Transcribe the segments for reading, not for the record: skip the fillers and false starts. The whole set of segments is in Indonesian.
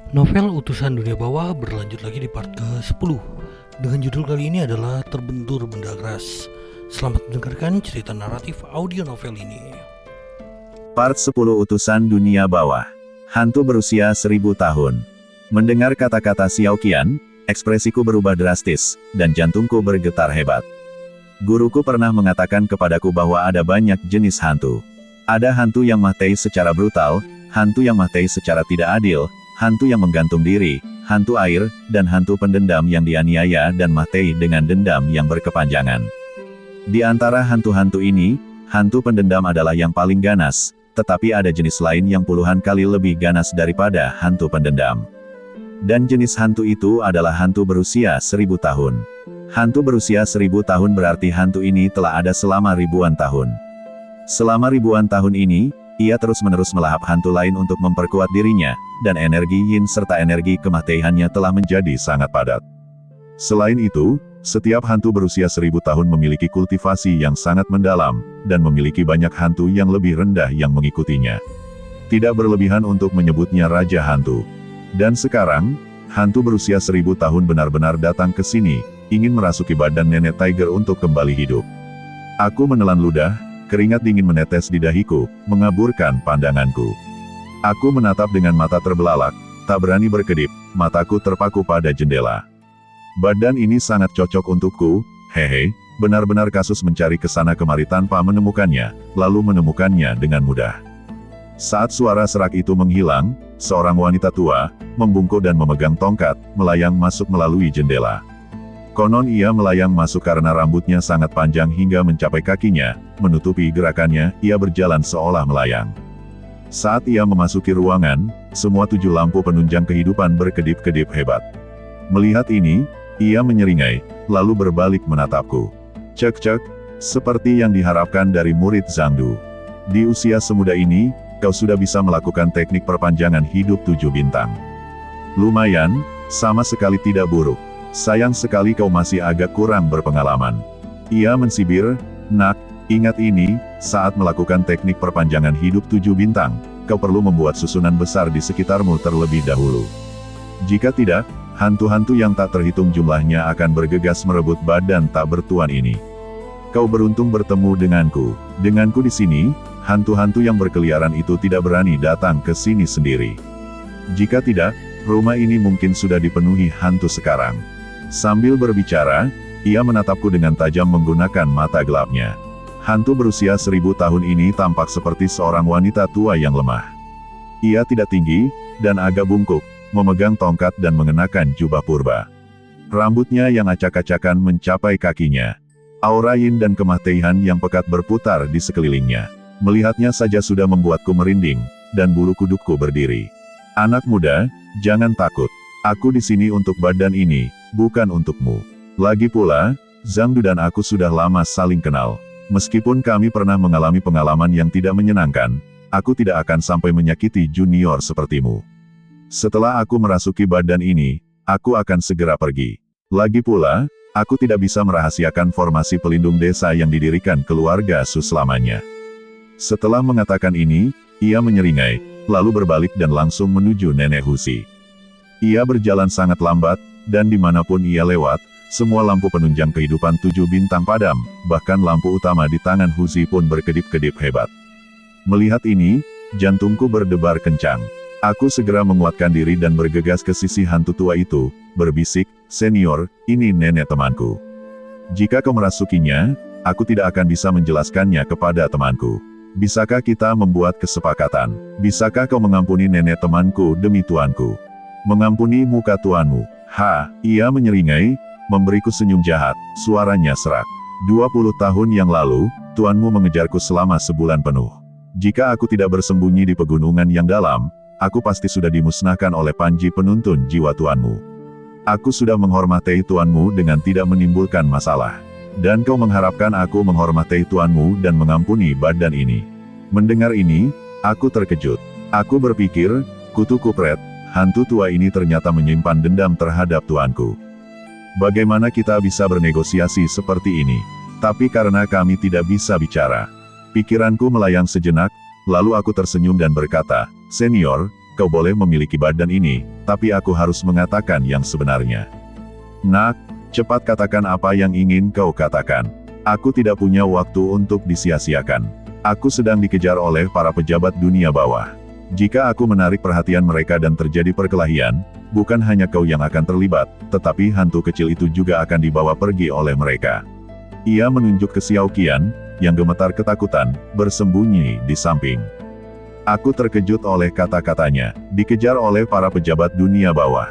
Novel Utusan Dunia Bawah berlanjut lagi di part ke-10 dengan judul kali ini adalah Terbentur Benda Keras. Selamat mendengarkan cerita naratif audio novel ini. Part 10 Utusan Dunia Bawah. Hantu berusia 1000 tahun. Mendengar kata-kata Xiao Qian, ekspresiku berubah drastis, dan jantungku bergetar hebat. Guruku pernah mengatakan kepadaku bahwa ada banyak jenis hantu. Ada hantu yang mati secara brutal, hantu yang mati secara tidak adil, hantu yang menggantung diri, hantu air, dan hantu pendendam yang dianiaya dan mati dengan dendam yang berkepanjangan. Di antara hantu-hantu ini, hantu pendendam adalah yang paling ganas, tetapi ada jenis lain yang puluhan kali lebih ganas daripada hantu pendendam. Dan jenis hantu itu adalah hantu berusia 1000 tahun. Hantu berusia 1000 tahun berarti hantu ini telah ada selama ribuan tahun. Selama ribuan tahun ini, ia terus-menerus melahap hantu lain untuk memperkuat dirinya, dan energi yin serta energi kematiannya telah menjadi sangat padat. Selain itu, setiap hantu berusia 1000 tahun memiliki kultivasi yang sangat mendalam, dan memiliki banyak hantu yang lebih rendah yang mengikutinya. Tidak berlebihan untuk menyebutnya Raja Hantu. Dan sekarang, hantu berusia 1000 tahun benar-benar datang ke sini, ingin merasuki badan nenek Tiger untuk kembali hidup. Aku menelan ludah. Keringat dingin menetes di dahiku, mengaburkan pandanganku. Aku menatap dengan mata terbelalak, tak berani berkedip, mataku terpaku pada jendela. Badan ini sangat cocok untukku, hehe, benar-benar kasus mencari kesana kemari tanpa menemukannya, lalu menemukannya dengan mudah. Saat suara serak itu menghilang, seorang wanita tua, membungkuk dan memegang tongkat, melayang masuk melalui jendela. Konon ia melayang masuk karena rambutnya sangat panjang hingga mencapai kakinya, menutupi gerakannya, ia berjalan seolah melayang. Saat ia memasuki ruangan, semua 7 lampu penunjang kehidupan berkedip-kedip hebat. Melihat ini, ia menyeringai, lalu berbalik menatapku. Cek-cek, seperti yang diharapkan dari murid Zhangdu. Di usia semuda ini, kau sudah bisa melakukan teknik perpanjangan hidup 7 bintang. Lumayan, sama sekali tidak buruk. Sayang sekali kau masih agak kurang berpengalaman. Ia mensibir, nak, ingat ini, saat melakukan teknik perpanjangan hidup 7 bintang, kau perlu membuat susunan besar di sekitarmu terlebih dahulu. Jika tidak, hantu-hantu yang tak terhitung jumlahnya akan bergegas merebut badan tak bertuan ini. Kau beruntung bertemu denganku. Denganku di sini, hantu-hantu yang berkeliaran itu tidak berani datang ke sini sendiri. Jika tidak, rumah ini mungkin sudah dipenuhi hantu sekarang. Sambil berbicara, ia menatapku dengan tajam menggunakan mata gelapnya. Hantu berusia 1000 tahun ini tampak seperti seorang wanita tua yang lemah. Ia tidak tinggi, dan agak bungkuk, memegang tongkat dan mengenakan jubah purba. Rambutnya yang acak-acakan mencapai kakinya. Aura yin dan kematian yang pekat berputar di sekelilingnya. Melihatnya saja sudah membuatku merinding, dan bulu kudukku berdiri. Anak muda, jangan takut. Aku di sini untuk badan ini, bukan untukmu. Lagi pula, Zhangdu dan aku sudah lama saling kenal. Meskipun kami pernah mengalami pengalaman yang tidak menyenangkan, aku tidak akan sampai menyakiti junior sepertimu. Setelah aku merasuki badan ini, aku akan segera pergi. Lagi pula, aku tidak bisa merahasiakan formasi pelindung desa yang didirikan keluarga Su selamanya. Setelah mengatakan ini, ia menyeringai, lalu berbalik dan langsung menuju Nenek Husi. Ia berjalan sangat lambat, dan dimanapun ia lewat, semua lampu penunjang kehidupan 7 bintang padam, bahkan lampu utama di tangan Husi pun berkedip-kedip hebat. Melihat ini, jantungku berdebar kencang. Aku segera menguatkan diri dan bergegas ke sisi hantu tua itu, berbisik, "Senior, ini nenek temanku. Jika kau merasukinya, aku tidak akan bisa menjelaskannya kepada temanku. Bisakah kita membuat kesepakatan? Bisakah kau mengampuni nenek temanku demi tuanku?" "Mengampuni muka tuanmu." Ia menyeringai, memberiku senyum jahat, suaranya serak. 20 tahun yang lalu, tuanmu mengejarku selama sebulan penuh. Jika aku tidak bersembunyi di pegunungan yang dalam, aku pasti sudah dimusnahkan oleh panji penuntun jiwa tuanmu. Aku sudah menghormati tuanmu dengan tidak menimbulkan masalah. Dan kau mengharapkan aku menghormati tuanmu dan mengampuni badan ini. Mendengar ini, aku terkejut. Aku berpikir, kutu kupret, hantu tua ini ternyata menyimpan dendam terhadap tuanku. Bagaimana kita bisa bernegosiasi seperti ini? Tapi karena kami tidak bisa bicara. Pikiranku melayang sejenak, lalu aku tersenyum dan berkata, "Senior, kau boleh memiliki badan ini, tapi aku harus mengatakan yang sebenarnya. Nak, cepat katakan apa yang ingin kau katakan. Aku tidak punya waktu untuk disia-siakan. Aku sedang dikejar oleh para pejabat dunia bawah. Jika aku menarik perhatian mereka dan terjadi perkelahian, bukan hanya kau yang akan terlibat, tetapi hantu kecil itu juga akan dibawa pergi oleh mereka. Ia menunjuk ke Xiao Qian, yang gemetar ketakutan, bersembunyi di samping. Aku terkejut oleh kata-katanya, dikejar oleh para pejabat dunia bawah.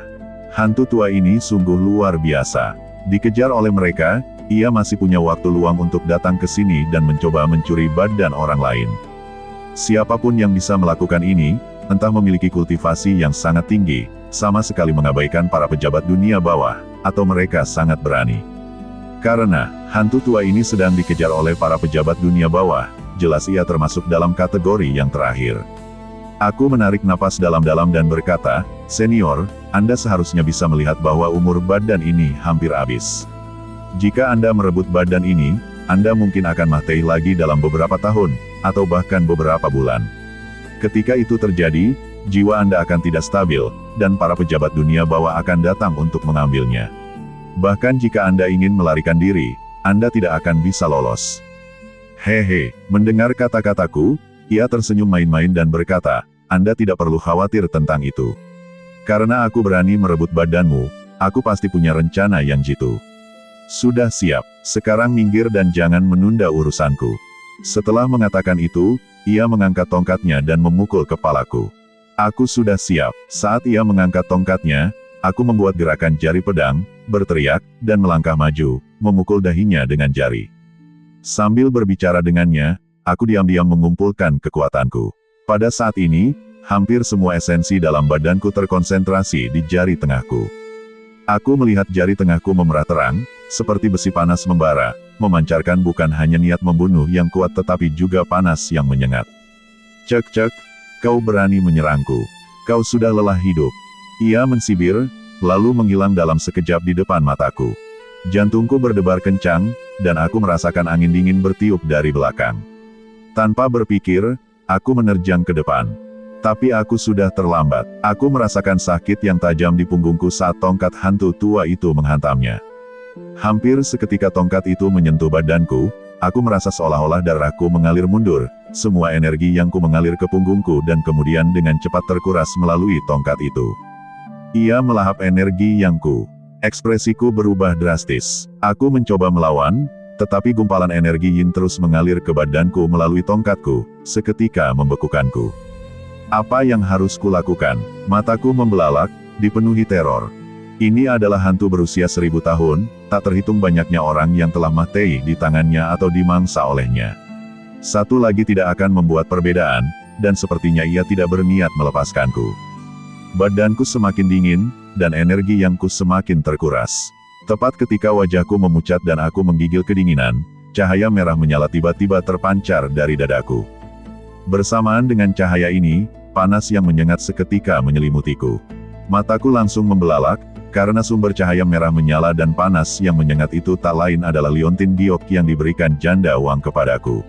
Hantu tua ini sungguh luar biasa. Dikejar oleh mereka, ia masih punya waktu luang untuk datang ke sini dan mencoba mencuri badan orang lain. Siapapun yang bisa melakukan ini, entah memiliki kultivasi yang sangat tinggi, sama sekali mengabaikan para pejabat dunia bawah, atau mereka sangat berani. Karena, hantu tua ini sedang dikejar oleh para pejabat dunia bawah, jelas ia termasuk dalam kategori yang terakhir. Aku menarik napas dalam-dalam dan berkata, "Senior, Anda seharusnya bisa melihat bahwa umur badan ini hampir habis. Jika Anda merebut badan ini, Anda mungkin akan mati lagi dalam beberapa tahun, atau bahkan beberapa bulan. Ketika itu terjadi, jiwa Anda akan tidak stabil, dan para pejabat dunia bawah akan datang untuk mengambilnya. Bahkan jika Anda ingin melarikan diri, Anda tidak akan bisa lolos." Hehe, mendengar kata-kataku, ia tersenyum main-main dan berkata, "Anda tidak perlu khawatir tentang itu. Karena aku berani merebut badanmu, aku pasti punya rencana yang jitu. Sudah siap, sekarang minggir dan jangan menunda urusanku." Setelah mengatakan itu, ia mengangkat tongkatnya dan memukul kepalaku. Aku sudah siap. Saat ia mengangkat tongkatnya, aku membuat gerakan jari pedang, berteriak, dan melangkah maju, memukul dahinya dengan jari. Sambil berbicara dengannya, aku diam-diam mengumpulkan kekuatanku. Pada saat ini, hampir semua esensi dalam badanku terkonsentrasi di jari tengahku. Aku melihat jari tengahku memerah terang, seperti besi panas membara, memancarkan bukan hanya niat membunuh yang kuat tetapi juga panas yang menyengat. "Cek-cek, kau berani menyerangku. Kau sudah lelah hidup." Ia mensibir, lalu menghilang dalam sekejap di depan mataku. Jantungku berdebar kencang, dan aku merasakan angin dingin bertiup dari belakang. Tanpa berpikir, aku menerjang ke depan. Tapi aku sudah terlambat. Aku merasakan sakit yang tajam di punggungku saat tongkat hantu tua itu menghantamnya. Hampir seketika tongkat itu menyentuh badanku, aku merasa seolah-olah darahku mengalir mundur, semua energi yang ku mengalir ke punggungku dan kemudian dengan cepat terkuras melalui tongkat itu. Ia melahap energi yang ekspresiku berubah drastis. Aku mencoba melawan, tetapi gumpalan energi yin terus mengalir ke badanku melalui tongkatku, seketika membekukanku. Apa yang harus kulakukan? Mataku membelalak, dipenuhi teror. Ini adalah hantu berusia 1000 tahun, tak terhitung banyaknya orang yang telah mati di tangannya atau dimangsa olehnya. Satu lagi tidak akan membuat perbedaan, dan sepertinya ia tidak berniat melepaskanku. Badanku semakin dingin, dan energi yangku semakin terkuras. Tepat ketika wajahku memucat dan aku menggigil kedinginan, cahaya merah menyala tiba-tiba terpancar dari dadaku. Bersamaan dengan cahaya ini, panas yang menyengat seketika menyelimutiku. Mataku langsung membelalak, karena sumber cahaya merah menyala dan panas yang menyengat itu tak lain adalah liontin giok yang diberikan Janda Wang kepadaku.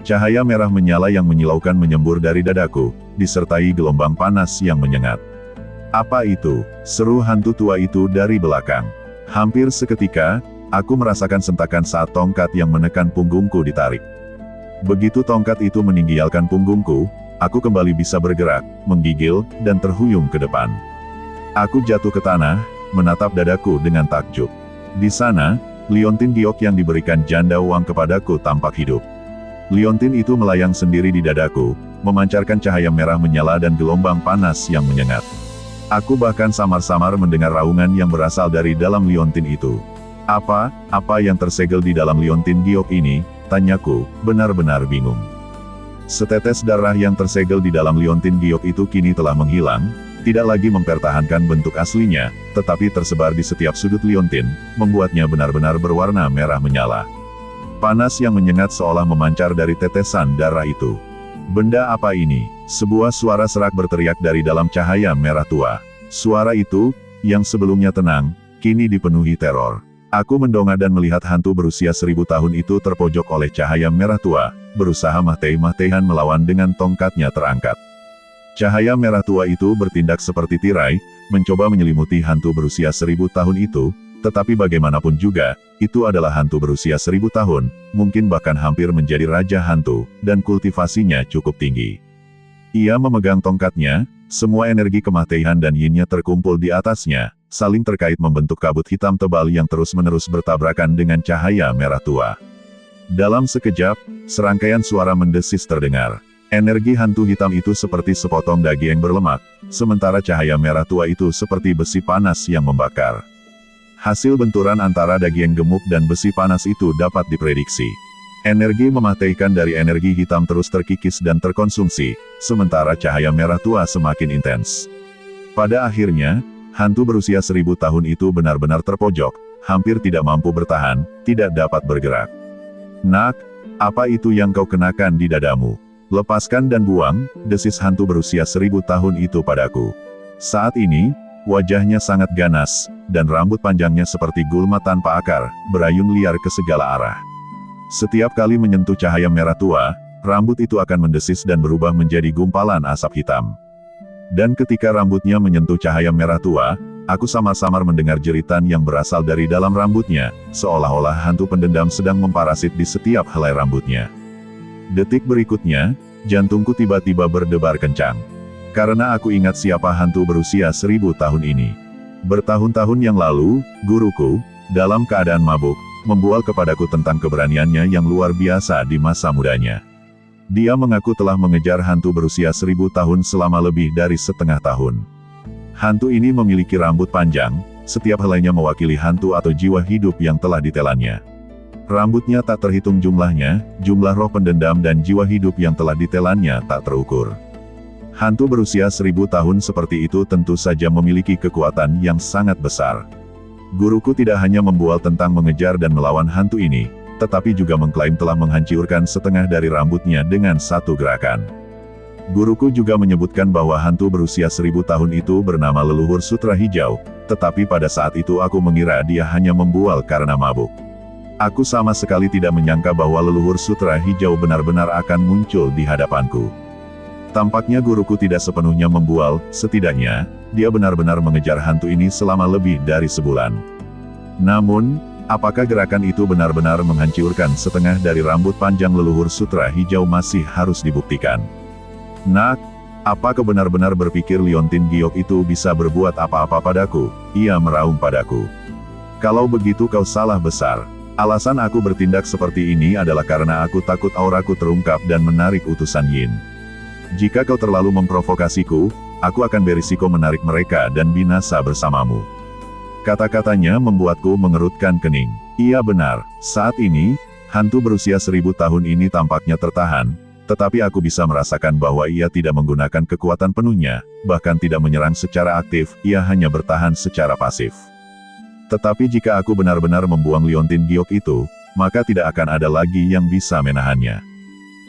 Cahaya merah menyala yang menyilaukan menyembur dari dadaku, disertai gelombang panas yang menyengat. "Apa itu?" seru hantu tua itu dari belakang. Hampir seketika, aku merasakan sentakan saat tongkat yang menekan punggungku ditarik. Begitu tongkat itu meninggalkan punggungku, aku kembali bisa bergerak, menggigil, dan terhuyung ke depan. Aku jatuh ke tanah, menatap dadaku dengan takjub. Di sana, liontin giok yang diberikan Janda Wang kepadaku tampak hidup. Liontin itu melayang sendiri di dadaku, memancarkan cahaya merah menyala dan gelombang panas yang menyengat. Aku bahkan samar-samar mendengar raungan yang berasal dari dalam liontin itu. Apa yang tersegel di dalam liontin giok ini? Tanyaku, benar-benar bingung. Setetes darah yang tersegel di dalam liontin giok itu kini telah menghilang, tidak lagi mempertahankan bentuk aslinya, tetapi tersebar di setiap sudut liontin, membuatnya benar-benar berwarna merah menyala. Panas yang menyengat seolah memancar dari tetesan darah itu. "Benda apa ini?" Sebuah suara serak berteriak dari dalam cahaya merah tua. Suara itu, yang sebelumnya tenang, kini dipenuhi teror. Aku mendongak dan melihat hantu berusia 1000 tahun itu terpojok oleh cahaya merah tua, berusaha mati-matian melawan dengan tongkatnya terangkat. Cahaya merah tua itu bertindak seperti tirai, mencoba menyelimuti hantu berusia 1000 tahun itu, tetapi bagaimanapun juga, itu adalah hantu berusia 1000 tahun, mungkin bahkan hampir menjadi raja hantu, dan kultivasinya cukup tinggi. Ia memegang tongkatnya, semua energi kematian dan yin-nya terkumpul di atasnya, saling terkait membentuk kabut hitam tebal yang terus-menerus bertabrakan dengan cahaya merah tua. Dalam sekejap, serangkaian suara mendesis terdengar. Energi hantu hitam itu seperti sepotong daging berlemak, sementara cahaya merah tua itu seperti besi panas yang membakar. Hasil benturan antara daging gemuk dan besi panas itu dapat diprediksi. Energi mematikan dari energi hitam terus terkikis dan terkonsumsi, sementara cahaya merah tua semakin intens. Pada akhirnya, hantu berusia 1000 tahun itu benar-benar terpojok, hampir tidak mampu bertahan, tidak dapat bergerak. "Nak, apa itu yang kau kenakan di dadamu? Lepaskan dan buang," desis hantu berusia 1000 tahun itu padaku. Saat ini, wajahnya sangat ganas, dan rambut panjangnya seperti gulma tanpa akar, berayun liar ke segala arah. Setiap kali menyentuh cahaya merah tua, rambut itu akan mendesis dan berubah menjadi gumpalan asap hitam. Dan ketika rambutnya menyentuh cahaya merah tua, aku samar-samar mendengar jeritan yang berasal dari dalam rambutnya, seolah-olah hantu pendendam sedang memparasit di setiap helai rambutnya. Detik berikutnya, jantungku tiba-tiba berdebar kencang. Karena aku ingat siapa hantu berusia 1000 tahun ini. Bertahun-tahun yang lalu, guruku, dalam keadaan mabuk, membual kepadaku tentang keberaniannya yang luar biasa di masa mudanya. Dia mengaku telah mengejar hantu berusia 1000 tahun selama lebih dari setengah tahun. Hantu ini memiliki rambut panjang, setiap helainya mewakili hantu atau jiwa hidup yang telah ditelannya. Rambutnya tak terhitung jumlahnya, jumlah roh pendendam dan jiwa hidup yang telah ditelannya tak terukur. Hantu berusia 1000 tahun seperti itu tentu saja memiliki kekuatan yang sangat besar. Guruku tidak hanya membual tentang mengejar dan melawan hantu ini, tetapi juga mengklaim telah menghancurkan setengah dari rambutnya dengan satu gerakan. Guruku juga menyebutkan bahwa hantu berusia 1000 tahun itu bernama Leluhur Sutra Hijau, tetapi pada saat itu aku mengira dia hanya membual karena mabuk. Aku sama sekali tidak menyangka bahwa Leluhur Sutra Hijau benar-benar akan muncul di hadapanku. Tampaknya guruku tidak sepenuhnya membual, setidaknya, dia benar-benar mengejar hantu ini selama lebih dari sebulan. Namun, apakah gerakan itu benar-benar menghancurkan setengah dari rambut panjang Leluhur Sutra Hijau masih harus dibuktikan. "Nak, apa kau benar-benar berpikir Liontin Giok itu bisa berbuat apa-apa padaku?" Ia meraung padaku. "Kalau begitu kau salah besar. Alasan aku bertindak seperti ini adalah karena aku takut auraku terungkap dan menarik utusan Yin. Jika kau terlalu memprovokasiku, aku akan berisiko menarik mereka dan binasa bersamamu." Kata-katanya membuatku mengerutkan kening. Iya benar, saat ini, hantu berusia 1000 tahun ini tampaknya tertahan, tetapi aku bisa merasakan bahwa ia tidak menggunakan kekuatan penuhnya, bahkan tidak menyerang secara aktif, ia hanya bertahan secara pasif. Tetapi jika aku benar-benar membuang Liontin Giok itu, maka tidak akan ada lagi yang bisa menahannya.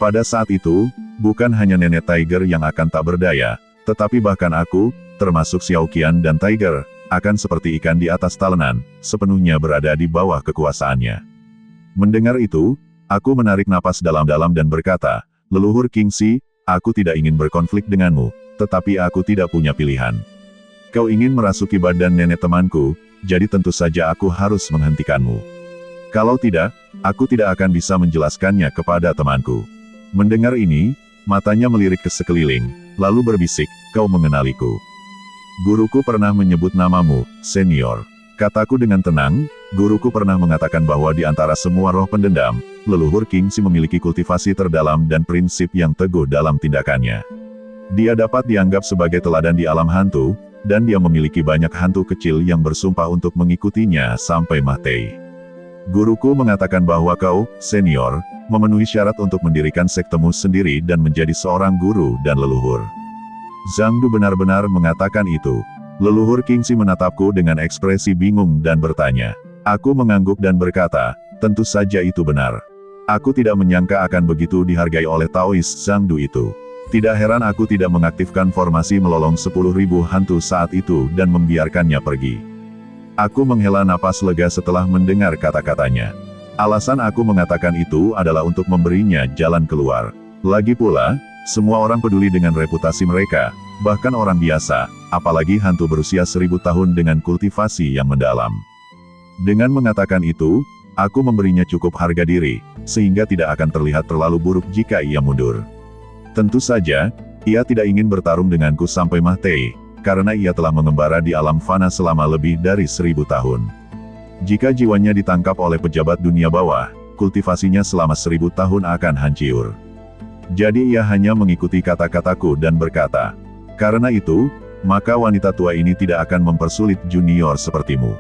Pada saat itu, bukan hanya nenek Tiger yang akan tak berdaya, tetapi bahkan aku, termasuk Xiao Qian dan Tiger, akan seperti ikan di atas talenan, sepenuhnya berada di bawah kekuasaannya. Mendengar itu, aku menarik napas dalam-dalam dan berkata, "Leluhur Kingxi, aku tidak ingin berkonflik denganmu, tetapi aku tidak punya pilihan. Kau ingin merasuki badan nenek temanku, jadi tentu saja aku harus menghentikanmu. Kalau tidak, aku tidak akan bisa menjelaskannya kepada temanku." Mendengar ini, matanya melirik ke sekeliling, lalu berbisik, "Kau mengenaliku. Guruku pernah menyebut namamu, senior." Kataku dengan tenang, guruku pernah mengatakan bahwa di antara semua roh pendendam, Leluhur Kingxi memiliki kultivasi terdalam dan prinsip yang teguh dalam tindakannya. Dia dapat dianggap sebagai teladan di alam hantu, dan dia memiliki banyak hantu kecil yang bersumpah untuk mengikutinya sampai mati. Guruku mengatakan bahwa kau, senior, memenuhi syarat untuk mendirikan sektemu sendiri dan menjadi seorang guru dan leluhur. Zhang Du benar-benar mengatakan itu. Leluhur Kingxi menatapku dengan ekspresi bingung dan bertanya. Aku mengangguk dan berkata, tentu saja itu benar. Aku tidak menyangka akan begitu dihargai oleh Taois Zhang Du itu. Tidak heran aku tidak mengaktifkan formasi melolong 10.000 hantu saat itu dan membiarkannya pergi. Aku menghela napas lega setelah mendengar kata-katanya. Alasan aku mengatakan itu adalah untuk memberinya jalan keluar. Lagi pula, Semua orang peduli dengan reputasi mereka, bahkan orang biasa, apalagi hantu berusia 1000 tahun dengan kultivasi yang mendalam. Dengan mengatakan itu, aku memberinya cukup harga diri, sehingga tidak akan terlihat terlalu buruk jika ia mundur. Tentu saja, ia tidak ingin bertarung denganku sampai mati, karena ia telah mengembara di alam fana selama lebih dari 1000 tahun. Jika jiwanya ditangkap oleh pejabat dunia bawah, kultivasinya selama 1000 tahun akan hancur. Jadi ia hanya mengikuti kata-kataku dan berkata, "Karena itu, maka wanita tua ini tidak akan mempersulit junior sepertimu."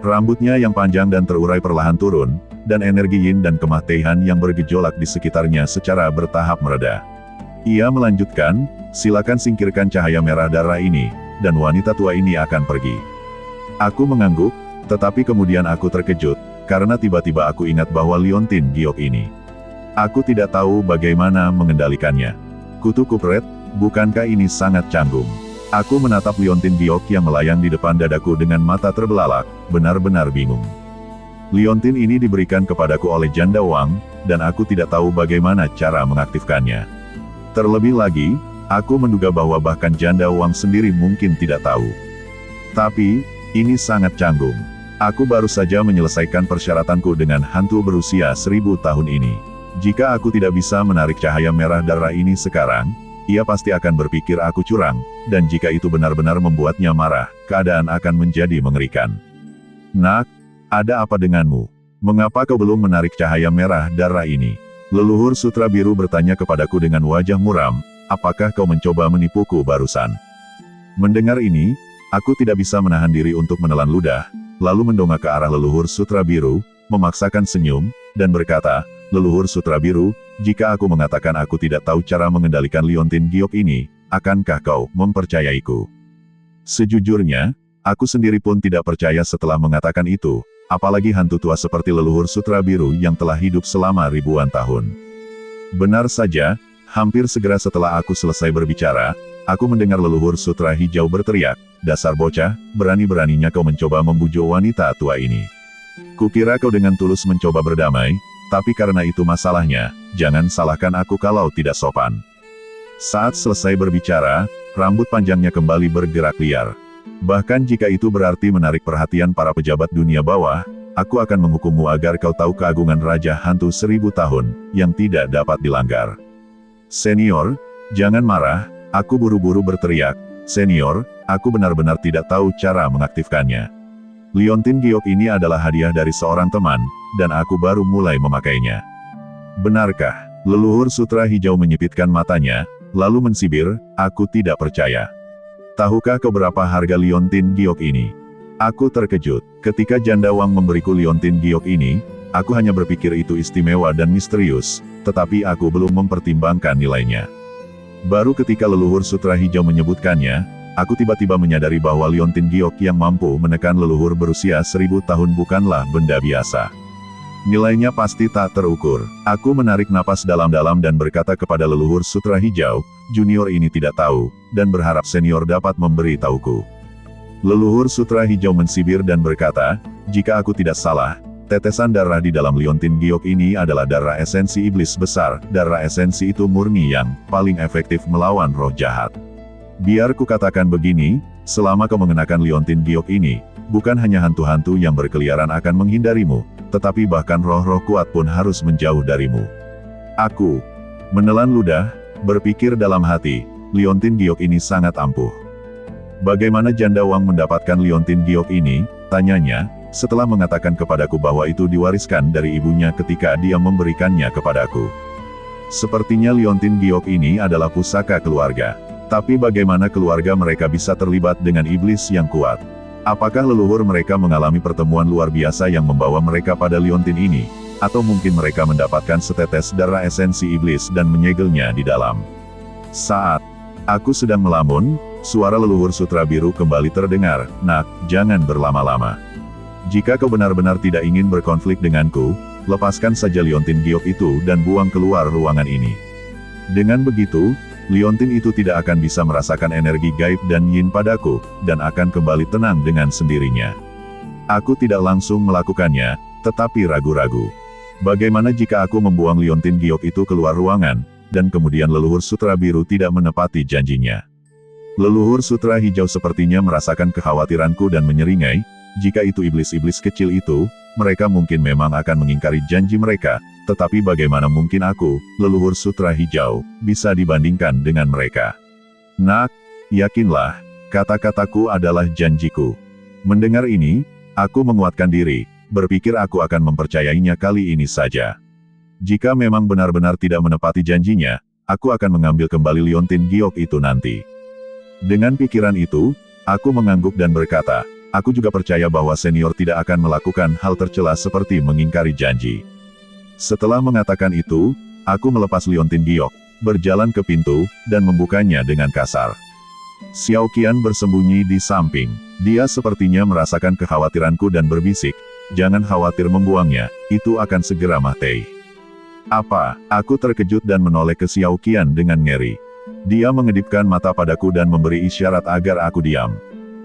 Rambutnya yang panjang dan terurai perlahan turun, dan energi yin dan kematian yang bergejolak di sekitarnya secara bertahap mereda. Ia melanjutkan, "Silakan singkirkan cahaya merah darah ini, dan wanita tua ini akan pergi." Aku mengangguk, tetapi kemudian aku terkejut, karena tiba-tiba aku ingat bahwa liontin giok ini. Aku tidak tahu bagaimana mengendalikannya. Kutu kupret, bukankah ini sangat canggung? Aku menatap liontin giok yang melayang di depan dadaku dengan mata terbelalak, benar-benar bingung. Liontin ini diberikan kepadaku oleh Janda Wang, dan aku tidak tahu bagaimana cara mengaktifkannya. Terlebih lagi, aku menduga bahwa bahkan Janda Wang sendiri mungkin tidak tahu. Tapi, ini sangat canggung. Aku baru saja menyelesaikan persyaratanku dengan hantu berusia 1000 tahun ini. Jika aku tidak bisa menarik cahaya merah darah ini sekarang, ia pasti akan berpikir aku curang, dan jika itu benar-benar membuatnya marah, keadaan akan menjadi mengerikan. "Nak, ada apa denganmu? Mengapa kau belum menarik cahaya merah darah ini?" Leluhur Sutra Biru bertanya kepadaku dengan wajah muram, "Apakah kau mencoba menipuku barusan?" Mendengar ini, aku tidak bisa menahan diri untuk menelan ludah, lalu mendongak ke arah Leluhur Sutra Biru, memaksakan senyum, dan berkata, "Leluhur Sutra Biru, jika aku mengatakan aku tidak tahu cara mengendalikan liontin giok ini, akankah kau mempercayaiku?" Sejujurnya, aku sendiri pun tidak percaya setelah mengatakan itu, apalagi hantu tua seperti Leluhur Sutra Biru yang telah hidup selama ribuan tahun. Benar saja, hampir segera setelah aku selesai berbicara, aku mendengar Leluhur Sutra Hijau berteriak, "Dasar bocah, berani-beraninya kau mencoba membujuk wanita tua ini. Kukira kau dengan tulus mencoba berdamai, tapi karena itu masalahnya, jangan salahkan aku kalau tidak sopan." Saat selesai berbicara, rambut panjangnya kembali bergerak liar. "Bahkan jika itu berarti menarik perhatian para pejabat dunia bawah, aku akan menghukummu agar kau tahu keagungan Raja Hantu 1000 tahun, yang tidak dapat dilanggar." "Senior, jangan marah," aku buru-buru berteriak. "Senior, aku benar-benar tidak tahu cara mengaktifkannya. Liontin giok ini adalah hadiah dari seorang teman, dan aku baru mulai memakainya." "Benarkah?" Leluhur Sutra Hijau menyipitkan matanya, lalu mensibir, "Aku tidak percaya. Tahukah kau berapa harga liontin giok ini?" Aku terkejut. Ketika Janda Wang memberiku liontin giok ini, aku hanya berpikir itu istimewa dan misterius, tetapi aku belum mempertimbangkan nilainya. Baru ketika Leluhur Sutra Hijau menyebutkannya, aku tiba-tiba menyadari bahwa liontin giok yang mampu menekan leluhur berusia 1000 tahun bukanlah benda biasa. Nilainya pasti tak terukur. Aku menarik napas dalam-dalam dan berkata kepada Leluhur Sutra Hijau, "Junior ini tidak tahu, dan berharap senior dapat memberi tahuku." Leluhur Sutra Hijau mensibir dan berkata, "Jika aku tidak salah, tetesan darah di dalam liontin giok ini adalah darah esensi iblis besar. Darah esensi itu murni yang paling efektif melawan roh jahat. Biar ku katakan begini, selama kau mengenakan liontin giok ini, bukan hanya hantu-hantu yang berkeliaran akan menghindarimu, tetapi bahkan roh-roh kuat pun harus menjauh darimu." Aku menelan ludah, berpikir dalam hati, liontin giok ini sangat ampuh. "Bagaimana Janda Wang mendapatkan liontin giok ini?" tanyanya, setelah mengatakan kepadaku bahwa itu diwariskan dari ibunya ketika dia memberikannya kepadaku. "Sepertinya liontin giok ini adalah pusaka keluarga. Tapi bagaimana keluarga mereka bisa terlibat dengan iblis yang kuat? Apakah leluhur mereka mengalami pertemuan luar biasa yang membawa mereka pada liontin ini? Atau mungkin mereka mendapatkan setetes darah esensi iblis dan menyegelnya di dalam?" Saat aku sedang melamun, suara Leluhur Sutra Biru kembali terdengar, "Nak, jangan berlama-lama. Jika kau benar-benar tidak ingin berkonflik denganku, lepaskan saja liontin giok itu dan buang keluar ruangan ini. Dengan begitu, liontin itu tidak akan bisa merasakan energi gaib dan yin padaku, dan akan kembali tenang dengan sendirinya." Aku tidak langsung melakukannya, tetapi ragu-ragu. Bagaimana jika aku membuang liontin giok itu keluar ruangan, dan kemudian leluhur sutra biru tidak menepati janjinya. Leluhur sutra hijau sepertinya merasakan kekhawatiranku dan menyeringai, jika itu iblis-iblis kecil itu, mereka mungkin memang akan mengingkari janji mereka, tetapi bagaimana mungkin aku, leluhur sutra hijau, bisa dibandingkan dengan mereka? Nak, yakinlah, kata-kataku adalah janjiku. Mendengar ini, aku menguatkan diri, berpikir aku akan mempercayainya kali ini saja. Jika memang benar-benar tidak menepati janjinya, aku akan mengambil kembali liontin giok itu nanti. Dengan pikiran itu, aku mengangguk dan berkata, aku juga percaya bahwa senior tidak akan melakukan hal tercela seperti mengingkari janji. Setelah mengatakan itu, aku melepas liontin giok, berjalan ke pintu, dan membukanya dengan kasar. Xiao Qian bersembunyi di samping. Dia sepertinya merasakan kekhawatiranku dan berbisik, jangan khawatir membuangnya, itu akan segera mati. Apa? Aku terkejut dan menoleh ke Xiao Qian dengan ngeri. Dia mengedipkan mata padaku dan memberi isyarat agar aku diam.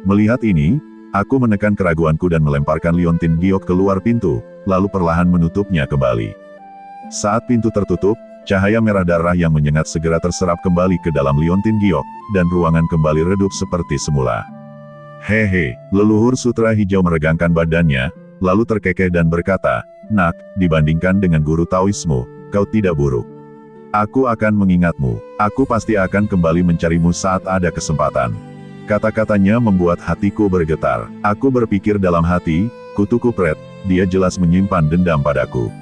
Melihat ini, aku menekan keraguanku dan melemparkan liontin giok keluar pintu, lalu perlahan menutupnya kembali. Saat pintu tertutup, cahaya merah darah yang menyengat segera terserap kembali ke dalam liontin giok, dan ruangan kembali redup seperti semula. Hehe, leluhur sutra hijau meregangkan badannya, lalu terkekeh dan berkata, nak, dibandingkan dengan guru Taoisme, kau tidak buruk. Aku akan mengingatmu, aku pasti akan kembali mencarimu saat ada kesempatan. Kata-katanya membuat hatiku bergetar. Aku berpikir dalam hati, kutu kupret, dia jelas menyimpan dendam padaku.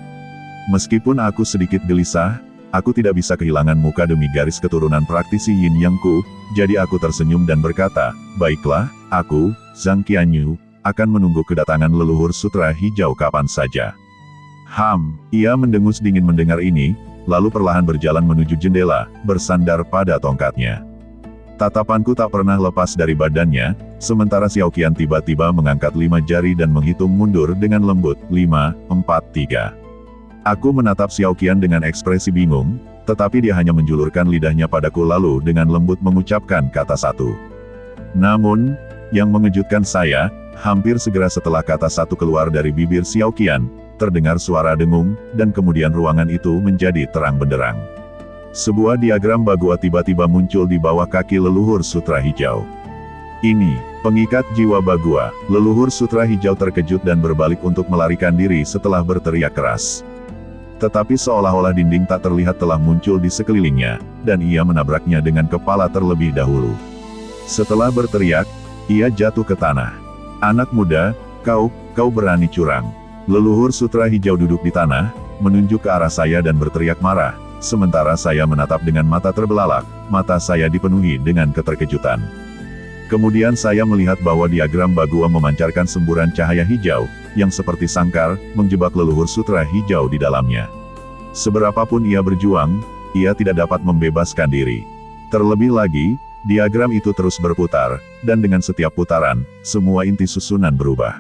Meskipun aku sedikit gelisah, aku tidak bisa kehilangan muka demi garis keturunan praktisi Yin Yang-ku, jadi aku tersenyum dan berkata, baiklah, aku, Zhang Qianyu, akan menunggu kedatangan leluhur sutra hijau kapan saja. Ia mendengus dingin mendengar ini, lalu perlahan berjalan menuju jendela, bersandar pada tongkatnya. Tatapanku tak pernah lepas dari badannya, sementara Xiao Qian tiba-tiba mengangkat 5 jari dan menghitung mundur dengan lembut, 5, 4, 3. Aku menatap Xiao Qian dengan ekspresi bingung, tetapi dia hanya menjulurkan lidahnya padaku lalu dengan lembut mengucapkan kata satu. Namun, yang mengejutkan saya, hampir segera setelah kata satu keluar dari bibir Xiao Qian, terdengar suara dengung, dan kemudian ruangan itu menjadi terang benderang. Sebuah diagram Bagua tiba-tiba muncul di bawah kaki leluhur sutra hijau. Ini, pengikat jiwa Bagua. Leluhur sutra hijau terkejut dan berbalik untuk melarikan diri setelah berteriak keras. Tetapi seolah-olah dinding tak terlihat telah muncul di sekelilingnya, dan ia menabraknya dengan kepala terlebih dahulu. Setelah berteriak, ia jatuh ke tanah. Anak muda, kau berani curang. Leluhur sutra hijau duduk di tanah, menunjuk ke arah saya dan berteriak marah, sementara saya menatap dengan mata terbelalak, mata saya dipenuhi dengan keterkejutan. Kemudian saya melihat bahwa diagram Bagua memancarkan semburan cahaya hijau, yang seperti sangkar, menjebak leluhur sutra hijau di dalamnya. Seberapapun ia berjuang, ia tidak dapat membebaskan diri. Terlebih lagi, diagram itu terus berputar, dan dengan setiap putaran, semua inti susunan berubah.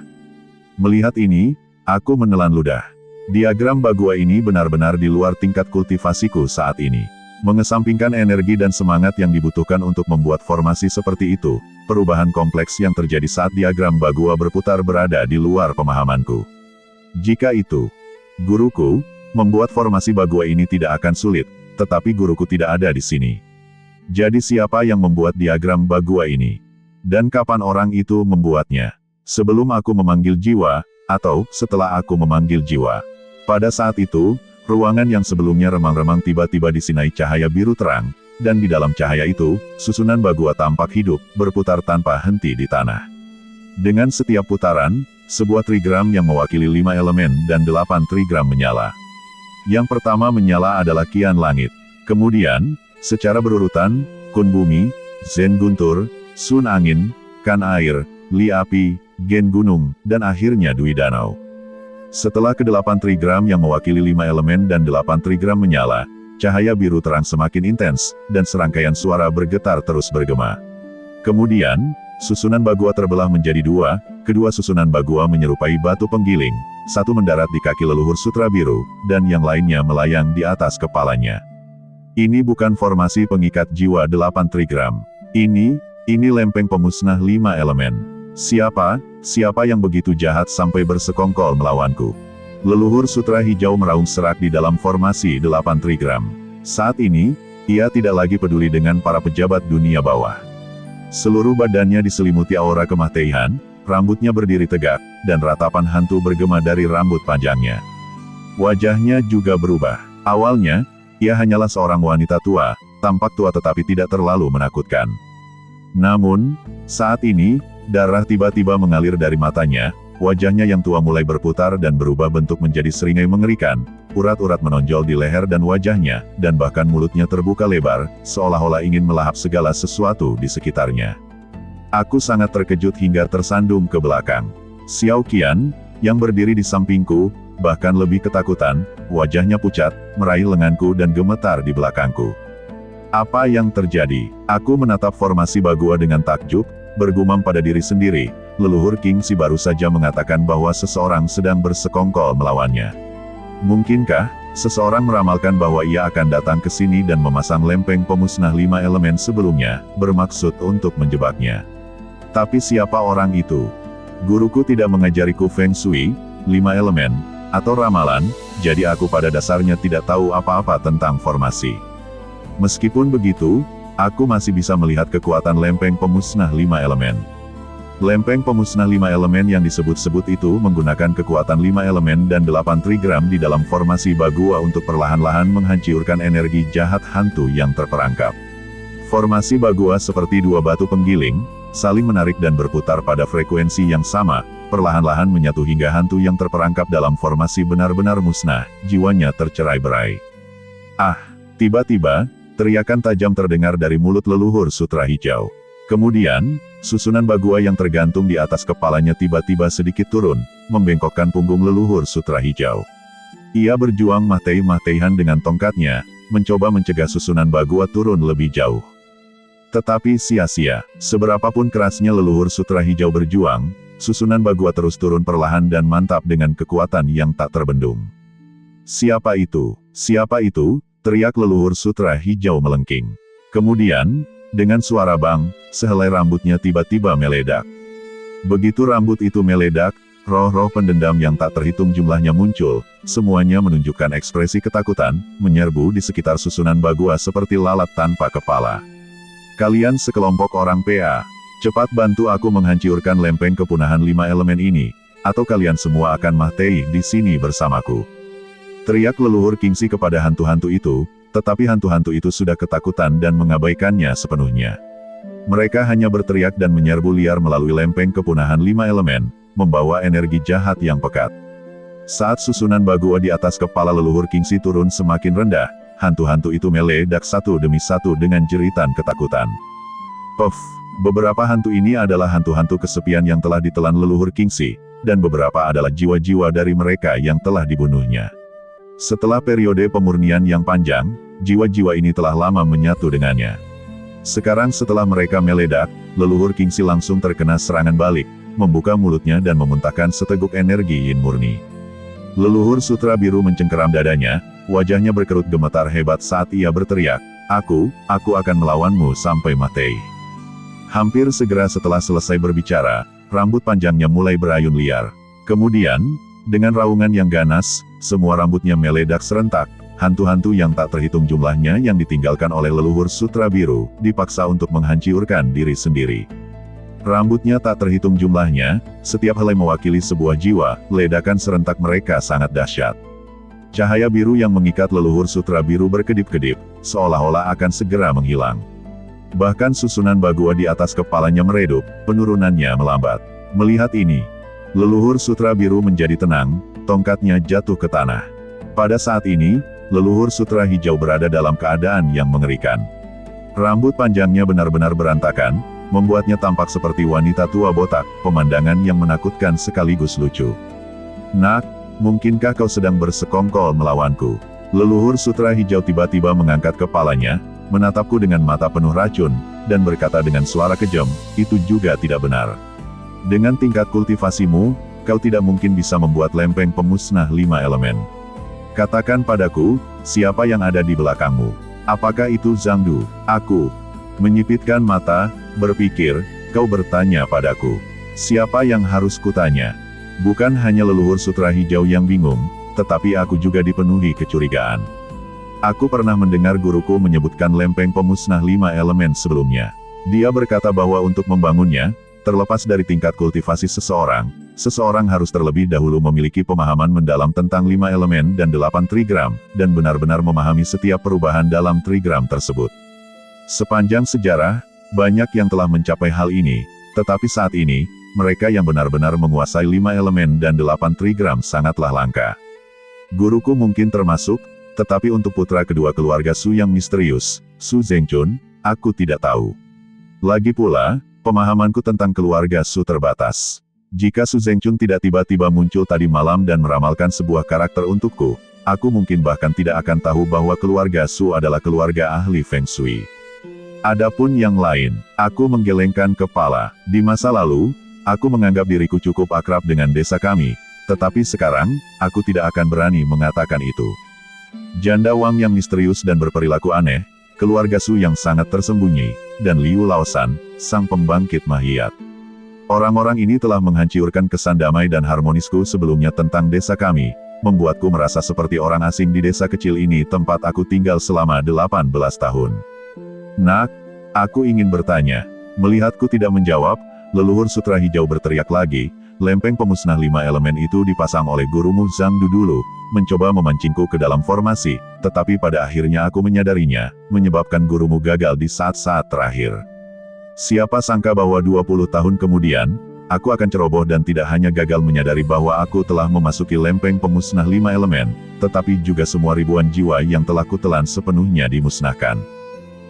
Melihat ini, aku menelan ludah. Diagram Bagua ini benar-benar di luar tingkat kultivasiku saat ini. Mengesampingkan energi dan semangat yang dibutuhkan untuk membuat formasi seperti itu, perubahan kompleks yang terjadi saat diagram Bagua berputar berada di luar pemahamanku. Jika itu, guruku, membuat formasi Bagua ini tidak akan sulit, tetapi guruku tidak ada di sini. Jadi siapa yang membuat diagram Bagua ini? Dan kapan orang itu membuatnya? Sebelum aku memanggil jiwa, atau setelah aku memanggil jiwa. Pada saat itu, ruangan yang sebelumnya remang-remang tiba-tiba disinai cahaya biru terang, dan di dalam cahaya itu, susunan Bagua tampak hidup, berputar tanpa henti di tanah. Dengan setiap putaran, sebuah trigram yang mewakili 5 elemen dan 8 trigram menyala. Yang pertama menyala adalah Qian Langit. Kemudian, secara berurutan, Kun Bumi, Zen Guntur, Sun Angin, Kan Air, Li Api, Gen Gunung, dan akhirnya Dwi Danau. Setelah ke-8 trigram yang mewakili 5 elemen dan 8 trigram menyala, cahaya biru terang semakin intens, dan serangkaian suara bergetar terus bergema. Kemudian, susunan Bagua terbelah menjadi 2, kedua susunan Bagua menyerupai batu penggiling, satu mendarat di kaki leluhur sutra biru, dan yang lainnya melayang di atas kepalanya. Ini bukan formasi pengikat jiwa 8 trigram. Ini lempeng pemusnah 5 elemen. Siapa yang begitu jahat sampai bersekongkol melawanku? Leluhur sutra hijau meraung serak di dalam formasi 8 trigram. Saat ini, ia tidak lagi peduli dengan para pejabat dunia bawah. Seluruh badannya diselimuti aura kematian, rambutnya berdiri tegak, dan ratapan hantu bergema dari rambut panjangnya. Wajahnya juga berubah. Awalnya, ia hanyalah seorang wanita tua, tampak tua tetapi tidak terlalu menakutkan. Namun, saat ini, darah tiba-tiba mengalir dari matanya, wajahnya yang tua mulai berputar dan berubah bentuk menjadi seringai mengerikan, urat-urat menonjol di leher dan wajahnya, dan bahkan mulutnya terbuka lebar, seolah-olah ingin melahap segala sesuatu di sekitarnya. Aku sangat terkejut hingga tersandung ke belakang. Xiao Qian, yang berdiri di sampingku, bahkan lebih ketakutan, wajahnya pucat, meraih lenganku dan gemetar di belakangku. Apa yang terjadi? Aku menatap formasi Bagua dengan takjub, bergumam pada diri sendiri, leluhur Kingxi baru saja mengatakan bahwa seseorang sedang bersekongkol melawannya. Mungkinkah, seseorang meramalkan bahwa ia akan datang ke sini dan memasang lempeng pemusnah 5 elemen sebelumnya, bermaksud untuk menjebaknya. Tapi siapa orang itu? Guruku tidak mengajariku Feng Shui, 5 elemen, atau ramalan, jadi aku pada dasarnya tidak tahu apa-apa tentang formasi. Meskipun begitu, aku masih bisa melihat kekuatan lempeng pemusnah 5 elemen. Lempeng pemusnah 5 elemen yang disebut-sebut itu menggunakan kekuatan 5 elemen dan 8 trigram di dalam formasi Bagua untuk perlahan-lahan menghancurkan energi jahat hantu yang terperangkap. Formasi Bagua seperti dua batu penggiling, saling menarik dan berputar pada frekuensi yang sama, perlahan-lahan menyatu hingga hantu yang terperangkap dalam formasi benar-benar musnah, jiwanya tercerai-berai. Ah! Tiba-tiba, teriakan tajam terdengar dari mulut leluhur sutra hijau. Kemudian, susunan Bagua yang tergantung di atas kepalanya tiba-tiba sedikit turun, membengkokkan punggung leluhur sutra hijau. Ia berjuang mati-matian dengan tongkatnya, mencoba mencegah susunan Bagua turun lebih jauh. Tetapi sia-sia, seberapapun kerasnya leluhur sutra hijau berjuang, susunan Bagua terus turun perlahan dan mantap dengan kekuatan yang tak terbendung. Siapa itu? Siapa itu? Teriak leluhur sutra hijau melengking. Kemudian, dengan suara bang, sehelai rambutnya tiba-tiba meledak. Begitu rambut itu meledak, roh-roh pendendam yang tak terhitung jumlahnya muncul, semuanya menunjukkan ekspresi ketakutan, menyerbu di sekitar susunan Bagua seperti lalat tanpa kepala. Kalian sekelompok orang PA, cepat bantu aku menghancurkan lempeng kepunahan 5 elemen ini, atau kalian semua akan mati di sini bersamaku. Teriak leluhur Kingxi kepada hantu-hantu itu, tetapi hantu-hantu itu sudah ketakutan dan mengabaikannya sepenuhnya. Mereka hanya berteriak dan menyerbu liar melalui lempeng kepunahan 5 elemen, membawa energi jahat yang pekat. Saat susunan Bagua di atas kepala leluhur Kingxi turun semakin rendah, hantu-hantu itu meledak satu demi satu dengan jeritan ketakutan. Puff! Beberapa hantu ini adalah hantu-hantu kesepian yang telah ditelan leluhur Kingxi, dan beberapa adalah jiwa-jiwa dari mereka yang telah dibunuhnya. Setelah periode pemurnian yang panjang, jiwa-jiwa ini telah lama menyatu dengannya. Sekarang setelah mereka meledak, leluhur Kingxi langsung terkena serangan balik, membuka mulutnya dan memuntahkan seteguk energi yin murni. Leluhur sutra biru mencengkeram dadanya, wajahnya berkerut gemetar hebat saat ia berteriak, aku akan melawanmu sampai mati. Hampir segera setelah selesai berbicara, rambut panjangnya mulai berayun liar. Kemudian, dengan raungan yang ganas, semua rambutnya meledak serentak, hantu-hantu yang tak terhitung jumlahnya yang ditinggalkan oleh leluhur sutra biru, dipaksa untuk menghancurkan diri sendiri. Rambutnya tak terhitung jumlahnya, setiap helai mewakili sebuah jiwa, ledakan serentak mereka sangat dahsyat. Cahaya biru yang mengikat leluhur sutra biru berkedip-kedip, seolah-olah akan segera menghilang. Bahkan susunan Bagua di atas kepalanya meredup, penurunannya melambat. Melihat ini, leluhur sutra biru menjadi tenang, tongkatnya jatuh ke tanah. Pada saat ini, leluhur sutra hijau berada dalam keadaan yang mengerikan. Rambut panjangnya benar-benar berantakan, membuatnya tampak seperti wanita tua botak, pemandangan yang menakutkan sekaligus lucu. Nak, mungkinkah kau sedang bersekongkol melawanku? Leluhur sutra hijau tiba-tiba mengangkat kepalanya, menatapku dengan mata penuh racun, dan berkata dengan suara kejam, itu juga tidak benar. Dengan tingkat kultivasimu, kau tidak mungkin bisa membuat lempeng pemusnah 5 elemen. Katakan padaku, siapa yang ada di belakangmu? Apakah itu Zhangdu? Aku menyipitkan mata, berpikir, kau bertanya padaku. Siapa yang harus kutanya? Bukan hanya leluhur sutra hijau yang bingung, tetapi aku juga dipenuhi kecurigaan. Aku pernah mendengar guruku menyebutkan lempeng pemusnah 5 elemen sebelumnya. Dia berkata bahwa untuk membangunnya, terlepas dari tingkat kultivasi seseorang, seseorang harus terlebih dahulu memiliki pemahaman mendalam tentang 5 elemen dan 8 trigram, dan benar-benar memahami setiap perubahan dalam trigram tersebut. Sepanjang sejarah, banyak yang telah mencapai hal ini, tetapi saat ini, mereka yang benar-benar menguasai 5 elemen dan 8 trigram sangatlah langka. Guruku mungkin termasuk, tetapi untuk putra kedua keluarga Su yang misterius, Su Zhengchun, aku tidak tahu. Lagi pula, pemahamanku tentang keluarga Su terbatas. Jika Su Zhengchun tidak tiba-tiba muncul tadi malam dan meramalkan sebuah karakter untukku, aku mungkin bahkan tidak akan tahu bahwa keluarga Su adalah keluarga ahli Feng Shui. Adapun yang lain, aku menggelengkan kepala. Di masa lalu, aku menganggap diriku cukup akrab dengan desa kami, tetapi sekarang, aku tidak akan berani mengatakan itu. Janda Wang yang misterius dan berperilaku aneh, keluarga Su yang sangat tersembunyi, dan Liu Laosan, sang pembangkit mahiat. Orang-orang ini telah menghancurkan kesan damai dan harmonisku sebelumnya tentang desa kami, membuatku merasa seperti orang asing di desa kecil ini tempat aku tinggal selama 18 tahun. Nak, aku ingin bertanya. Melihatku tidak menjawab, leluhur sutra hijau berteriak lagi, lempeng pemusnah 5 elemen itu dipasang oleh gurumu Zhang Du dulu, mencoba memancingku ke dalam formasi, tetapi pada akhirnya aku menyadarinya, menyebabkan gurumu gagal di saat-saat terakhir. Siapa sangka bahwa 20 tahun kemudian, aku akan ceroboh dan tidak hanya gagal menyadari bahwa aku telah memasuki lempeng pemusnah 5 elemen, tetapi juga semua ribuan jiwa yang telah kutelan sepenuhnya dimusnahkan.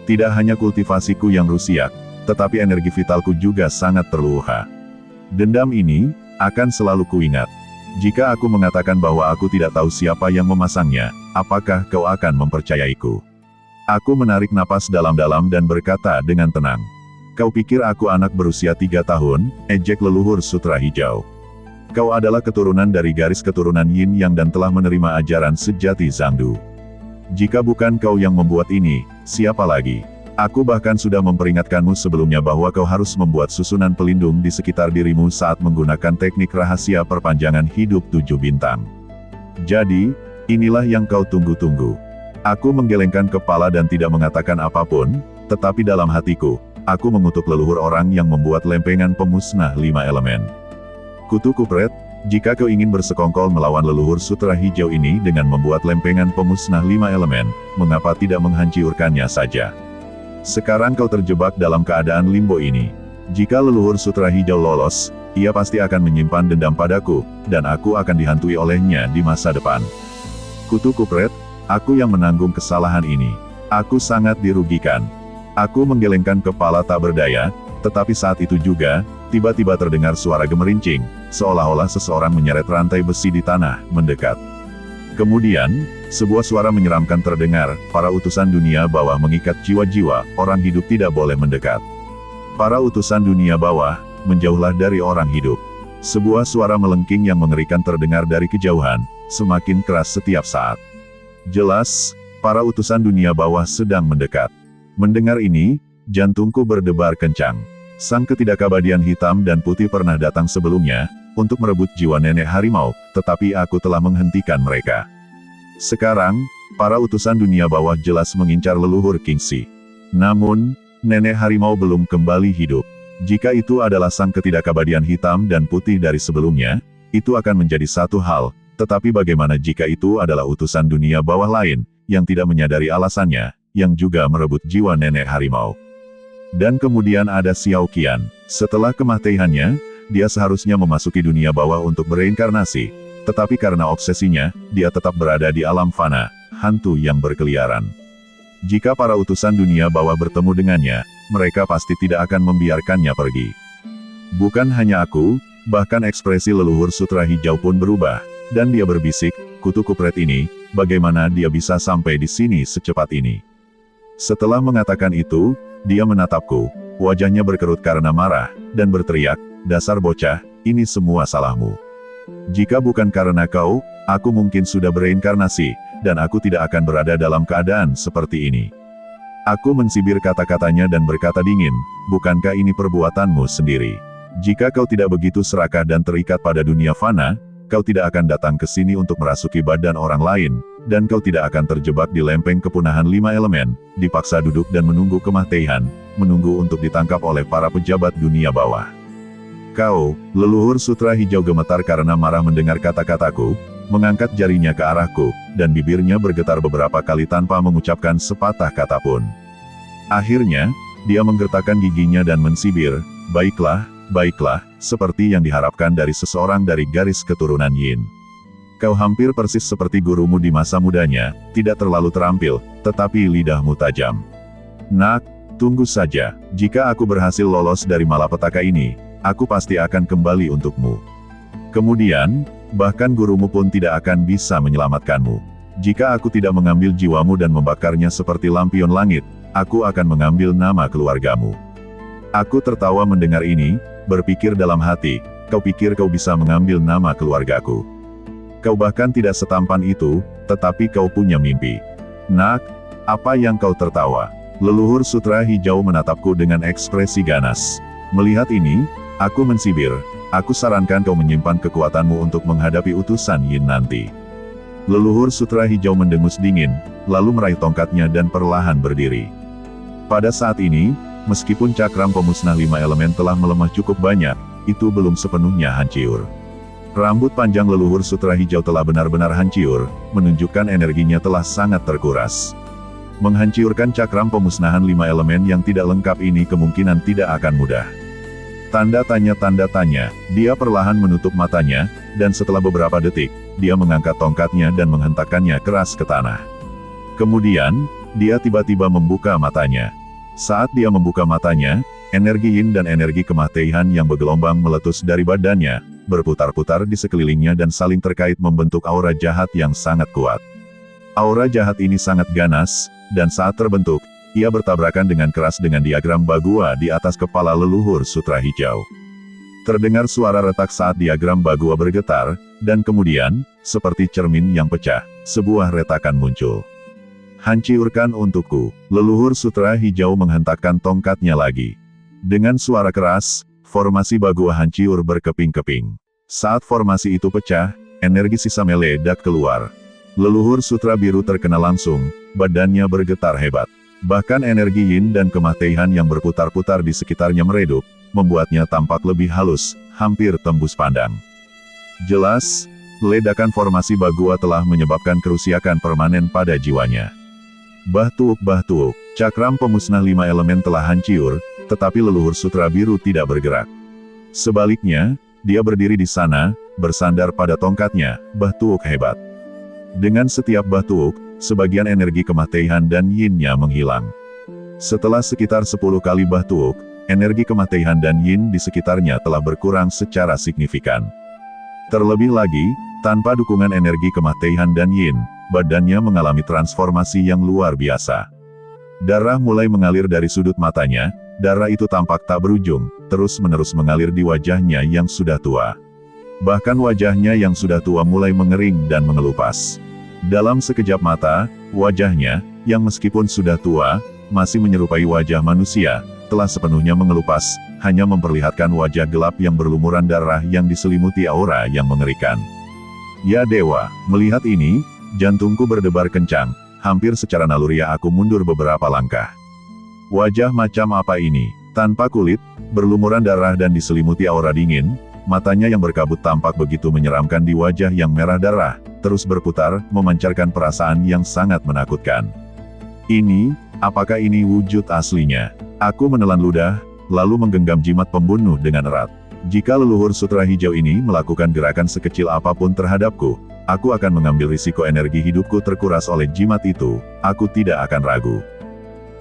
Tidak hanya kultivasiku yang rusiak, tetapi energi vitalku juga sangat terluha. Dendam ini akan selalu kuingat. Jika aku mengatakan bahwa aku tidak tahu siapa yang memasangnya, apakah kau akan mempercayaiku? Aku menarik napas dalam-dalam dan berkata dengan tenang. Kau pikir aku anak berusia 3 tahun, ejek leluhur sutra hijau. Kau adalah keturunan dari garis keturunan Yin Yang dan telah menerima ajaran sejati Zhang Du. Jika bukan kau yang membuat ini, siapa lagi? Aku bahkan sudah memperingatkanmu sebelumnya bahwa kau harus membuat susunan pelindung di sekitar dirimu saat menggunakan teknik rahasia perpanjangan hidup 7 bintang. Jadi, inilah yang kau tunggu-tunggu. Aku menggelengkan kepala dan tidak mengatakan apapun, tetapi dalam hatiku, aku mengutuk leluhur orang yang membuat lempengan pemusnah 5 elemen. Kutu kupret, jika kau ingin bersekongkol melawan leluhur sutra hijau ini dengan membuat lempengan pemusnah 5 elemen, mengapa tidak menghancurkannya saja? Sekarang kau terjebak dalam keadaan limbo ini. Jika leluhur sutra hijau lolos, ia pasti akan menyimpan dendam padaku, dan aku akan dihantui olehnya di masa depan. Kutu kupret, aku yang menanggung kesalahan ini. Aku sangat dirugikan. Aku menggelengkan kepala tak berdaya, tetapi saat itu juga, tiba-tiba terdengar suara gemerincing, seolah-olah seseorang menyeret rantai besi di tanah, mendekat. Kemudian, sebuah suara menyeramkan terdengar, para utusan dunia bawah mengikat jiwa-jiwa, orang hidup tidak boleh mendekat. Para utusan dunia bawah, menjauhlah dari orang hidup. Sebuah suara melengking yang mengerikan terdengar dari kejauhan, semakin keras setiap saat. Jelas, para utusan dunia bawah sedang mendekat. Mendengar ini, jantungku berdebar kencang. Sang ketidakabadian hitam dan putih pernah datang sebelumnya, untuk merebut jiwa nenek harimau, tetapi aku telah menghentikan mereka. Sekarang, para utusan dunia bawah jelas mengincar leluhur Kingxi. Namun, nenek harimau belum kembali hidup. Jika itu adalah sang ketidakabadian hitam dan putih dari sebelumnya, itu akan menjadi satu hal, tetapi bagaimana jika itu adalah utusan dunia bawah lain, yang tidak menyadari alasannya, yang juga merebut jiwa nenek harimau. Dan kemudian ada Xiao Qian. Setelah kematiannya, dia seharusnya memasuki dunia bawah untuk bereinkarnasi, tetapi karena obsesinya, dia tetap berada di alam fana, hantu yang berkeliaran. Jika para utusan dunia bawah bertemu dengannya, mereka pasti tidak akan membiarkannya pergi. Bukan hanya aku, bahkan ekspresi leluhur sutra hijau pun berubah, dan dia berbisik, kutu kupret ini, bagaimana dia bisa sampai di sini secepat ini? Setelah mengatakan itu, dia menatapku, wajahnya berkerut karena marah, dan berteriak, dasar bocah, ini semua salahmu. Jika bukan karena kau, aku mungkin sudah bereinkarnasi, dan aku tidak akan berada dalam keadaan seperti ini. Aku mensibir kata-katanya dan berkata dingin, bukankah ini perbuatanmu sendiri? Jika kau tidak begitu serakah dan terikat pada dunia fana, kau tidak akan datang ke sini untuk merasuki badan orang lain, dan kau tidak akan terjebak di lempeng kepunahan 5 elemen, dipaksa duduk dan menunggu kematian, menunggu untuk ditangkap oleh para pejabat dunia bawah. Kau, leluhur sutra hijau gemetar karena marah mendengar kata-kataku, mengangkat jarinya ke arahku, dan bibirnya bergetar beberapa kali tanpa mengucapkan sepatah kata pun. Akhirnya, dia menggertakkan giginya dan mensibir, baiklah, baiklah, seperti yang diharapkan dari seseorang dari garis keturunan Yin. Kau hampir persis seperti gurumu di masa mudanya, tidak terlalu terampil, tetapi lidahmu tajam. Nak, tunggu saja, jika aku berhasil lolos dari malapetaka ini, aku pasti akan kembali untukmu. Kemudian, bahkan gurumu pun tidak akan bisa menyelamatkanmu. Jika aku tidak mengambil jiwamu dan membakarnya seperti lampion langit, aku akan mengambil nama keluargamu. Aku tertawa mendengar ini, berpikir dalam hati, kau pikir kau bisa mengambil nama keluargaku. Kau bahkan tidak setampan itu, tetapi kau punya mimpi. Nak, apa yang kau tertawa? Leluhur sutra hijau menatapku dengan ekspresi ganas. Melihat ini, aku mensibir, aku sarankan kau menyimpan kekuatanmu untuk menghadapi utusan Yin nanti. Leluhur sutra hijau mendengus dingin, lalu meraih tongkatnya dan perlahan berdiri. Pada saat ini, meskipun cakram pemusnah 5 elemen telah melemah cukup banyak, itu belum sepenuhnya hancur. Rambut panjang leluhur sutra hijau telah benar-benar hancur, menunjukkan energinya telah sangat terkuras. Menghancurkan cakram pemusnahan 5 elemen yang tidak lengkap ini kemungkinan tidak akan mudah. Tanda tanya, dia perlahan menutup matanya, dan setelah beberapa detik, dia mengangkat tongkatnya dan menghentakkannya keras ke tanah. Kemudian, dia tiba-tiba membuka matanya. Saat dia membuka matanya, energi Yin dan energi kematian yang bergelombang meletus dari badannya, berputar-putar di sekelilingnya dan saling terkait membentuk aura jahat yang sangat kuat. Aura jahat ini sangat ganas, dan saat terbentuk, ia bertabrakan dengan keras dengan diagram Bagua di atas kepala leluhur sutra hijau. Terdengar suara retak saat diagram Bagua bergetar, dan kemudian, seperti cermin yang pecah, sebuah retakan muncul. Hancurkan untukku, leluhur sutra hijau menghentakkan tongkatnya lagi. Dengan suara keras, formasi Bagua hancur berkeping-keping. Saat formasi itu pecah, energi sisa meledak keluar. Leluhur sutra biru terkena langsung, badannya bergetar hebat. Bahkan energi Yin dan kematian yang berputar-putar di sekitarnya meredup, membuatnya tampak lebih halus, hampir tembus pandang. Jelas, ledakan formasi Bagua telah menyebabkan kerusakan permanen pada jiwanya. Bah-tuuk, cakram pemusnah 5 elemen telah hancur, tetapi leluhur sutra biru tidak bergerak. Sebaliknya, dia berdiri di sana, bersandar pada tongkatnya, bah-tuuk hebat. Dengan setiap bah-tuuk, sebagian energi kematian dan Yin-nya menghilang. Setelah sekitar 10 kali bah-tuuk, energi kematian dan Yin di sekitarnya telah berkurang secara signifikan. Terlebih lagi, tanpa dukungan energi kematian dan Yin, badannya mengalami transformasi yang luar biasa. Darah mulai mengalir dari sudut matanya, darah itu tampak tak berujung, terus-menerus mengalir di wajahnya yang sudah tua. Bahkan wajahnya yang sudah tua mulai mengering dan mengelupas. Dalam sekejap mata, wajahnya, yang meskipun sudah tua, masih menyerupai wajah manusia, telah sepenuhnya mengelupas, hanya memperlihatkan wajah gelap yang berlumuran darah yang diselimuti aura yang mengerikan. Ya dewa, melihat ini, jantungku berdebar kencang, hampir secara naluriah aku mundur beberapa langkah. Wajah macam apa ini? Tanpa kulit, berlumuran darah dan diselimuti aura dingin, matanya yang berkabut tampak begitu menyeramkan di wajah yang merah darah, terus berputar, memancarkan perasaan yang sangat menakutkan. Ini, apakah ini wujud aslinya? Aku menelan ludah, lalu menggenggam jimat pembunuh dengan erat. Jika leluhur sutra hijau ini melakukan gerakan sekecil apapun terhadapku, aku akan mengambil risiko energi hidupku terkuras oleh jimat itu, aku tidak akan ragu.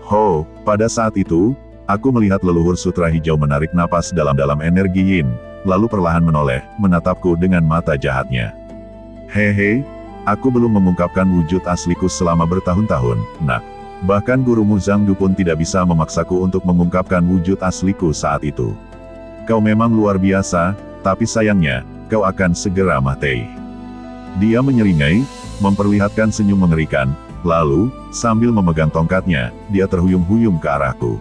Ho, pada saat itu, aku melihat leluhur sutra hijau menarik napas dalam-dalam energi Yin, lalu perlahan menoleh, menatapku dengan mata jahatnya. Hehe, aku belum mengungkapkan wujud asliku selama bertahun-tahun, nak. Bahkan gurumu Zhang Du pun tidak bisa memaksaku untuk mengungkapkan wujud asliku saat itu. Kau memang luar biasa, tapi sayangnya, kau akan segera mati. Dia menyeringai, memperlihatkan senyum mengerikan, lalu, sambil memegang tongkatnya, dia terhuyung-huyung ke arahku.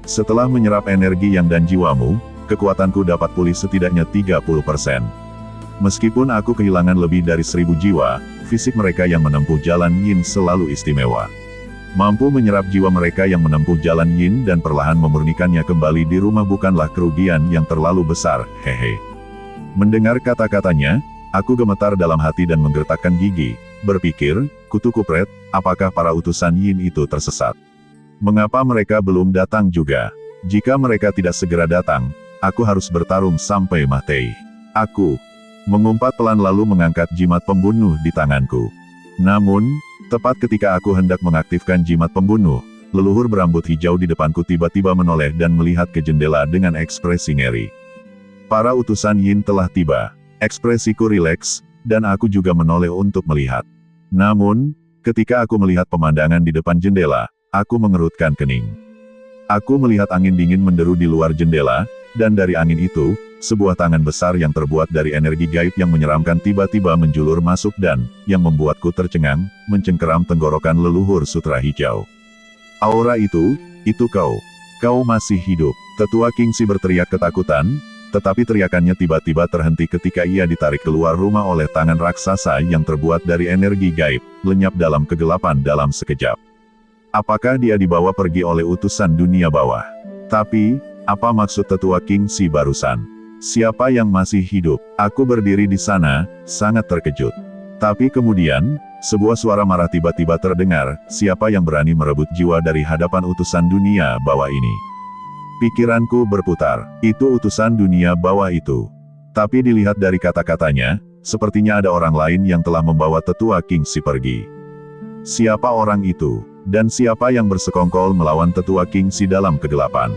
Setelah menyerap energi yang dan jiwamu, kekuatanku dapat pulih setidaknya 30%. Meskipun aku kehilangan lebih dari 1000 jiwa, fisik mereka yang menempuh jalan yin selalu istimewa. Mampu menyerap jiwa mereka yang menempuh jalan yin dan perlahan memurnikannya kembali di rumah bukanlah kerugian yang terlalu besar, hehe. Mendengar kata-katanya, aku gemetar dalam hati dan menggertakkan gigi, berpikir, kutu kupret, apakah para utusan yin itu tersesat? Mengapa mereka belum datang juga? Jika mereka tidak segera datang, aku harus bertarung sampai mati. Aku mengumpat pelan lalu mengangkat jimat pembunuh di tanganku. Namun, tepat ketika aku hendak mengaktifkan jimat pembunuh, leluhur berambut hijau di depanku tiba-tiba menoleh dan melihat ke jendela dengan ekspresi ngeri. Para utusan yin telah tiba. Ekspresiku rileks, dan aku juga menoleh untuk melihat. Namun, ketika aku melihat pemandangan di depan jendela, aku mengerutkan kening. Aku melihat angin dingin menderu di luar jendela, dan dari angin itu, sebuah tangan besar yang terbuat dari energi gaib yang menyeramkan tiba-tiba menjulur masuk dan, yang membuatku tercengang, mencengkeram tenggorokan leluhur sutra hijau. Aura itu kau. Kau masih hidup. Tetua Kingxi berteriak ketakutan, tetapi teriakannya tiba-tiba terhenti ketika ia ditarik keluar rumah oleh tangan raksasa yang terbuat dari energi gaib, lenyap dalam kegelapan dalam sekejap. Apakah dia dibawa pergi oleh utusan dunia bawah? Tapi, apa maksud tetua Kingxi barusan? Siapa yang masih hidup? Aku berdiri di sana, sangat terkejut. Tapi kemudian, sebuah suara marah tiba-tiba terdengar, siapa yang berani merebut jiwa dari hadapan utusan dunia bawah ini? Pikiranku berputar, itu utusan dunia bawah itu. Tapi dilihat dari kata-katanya, sepertinya ada orang lain yang telah membawa tetua Kingxi pergi. Siapa orang itu? Dan siapa yang bersekongkol melawan tetua Kingxi dalam kegelapan?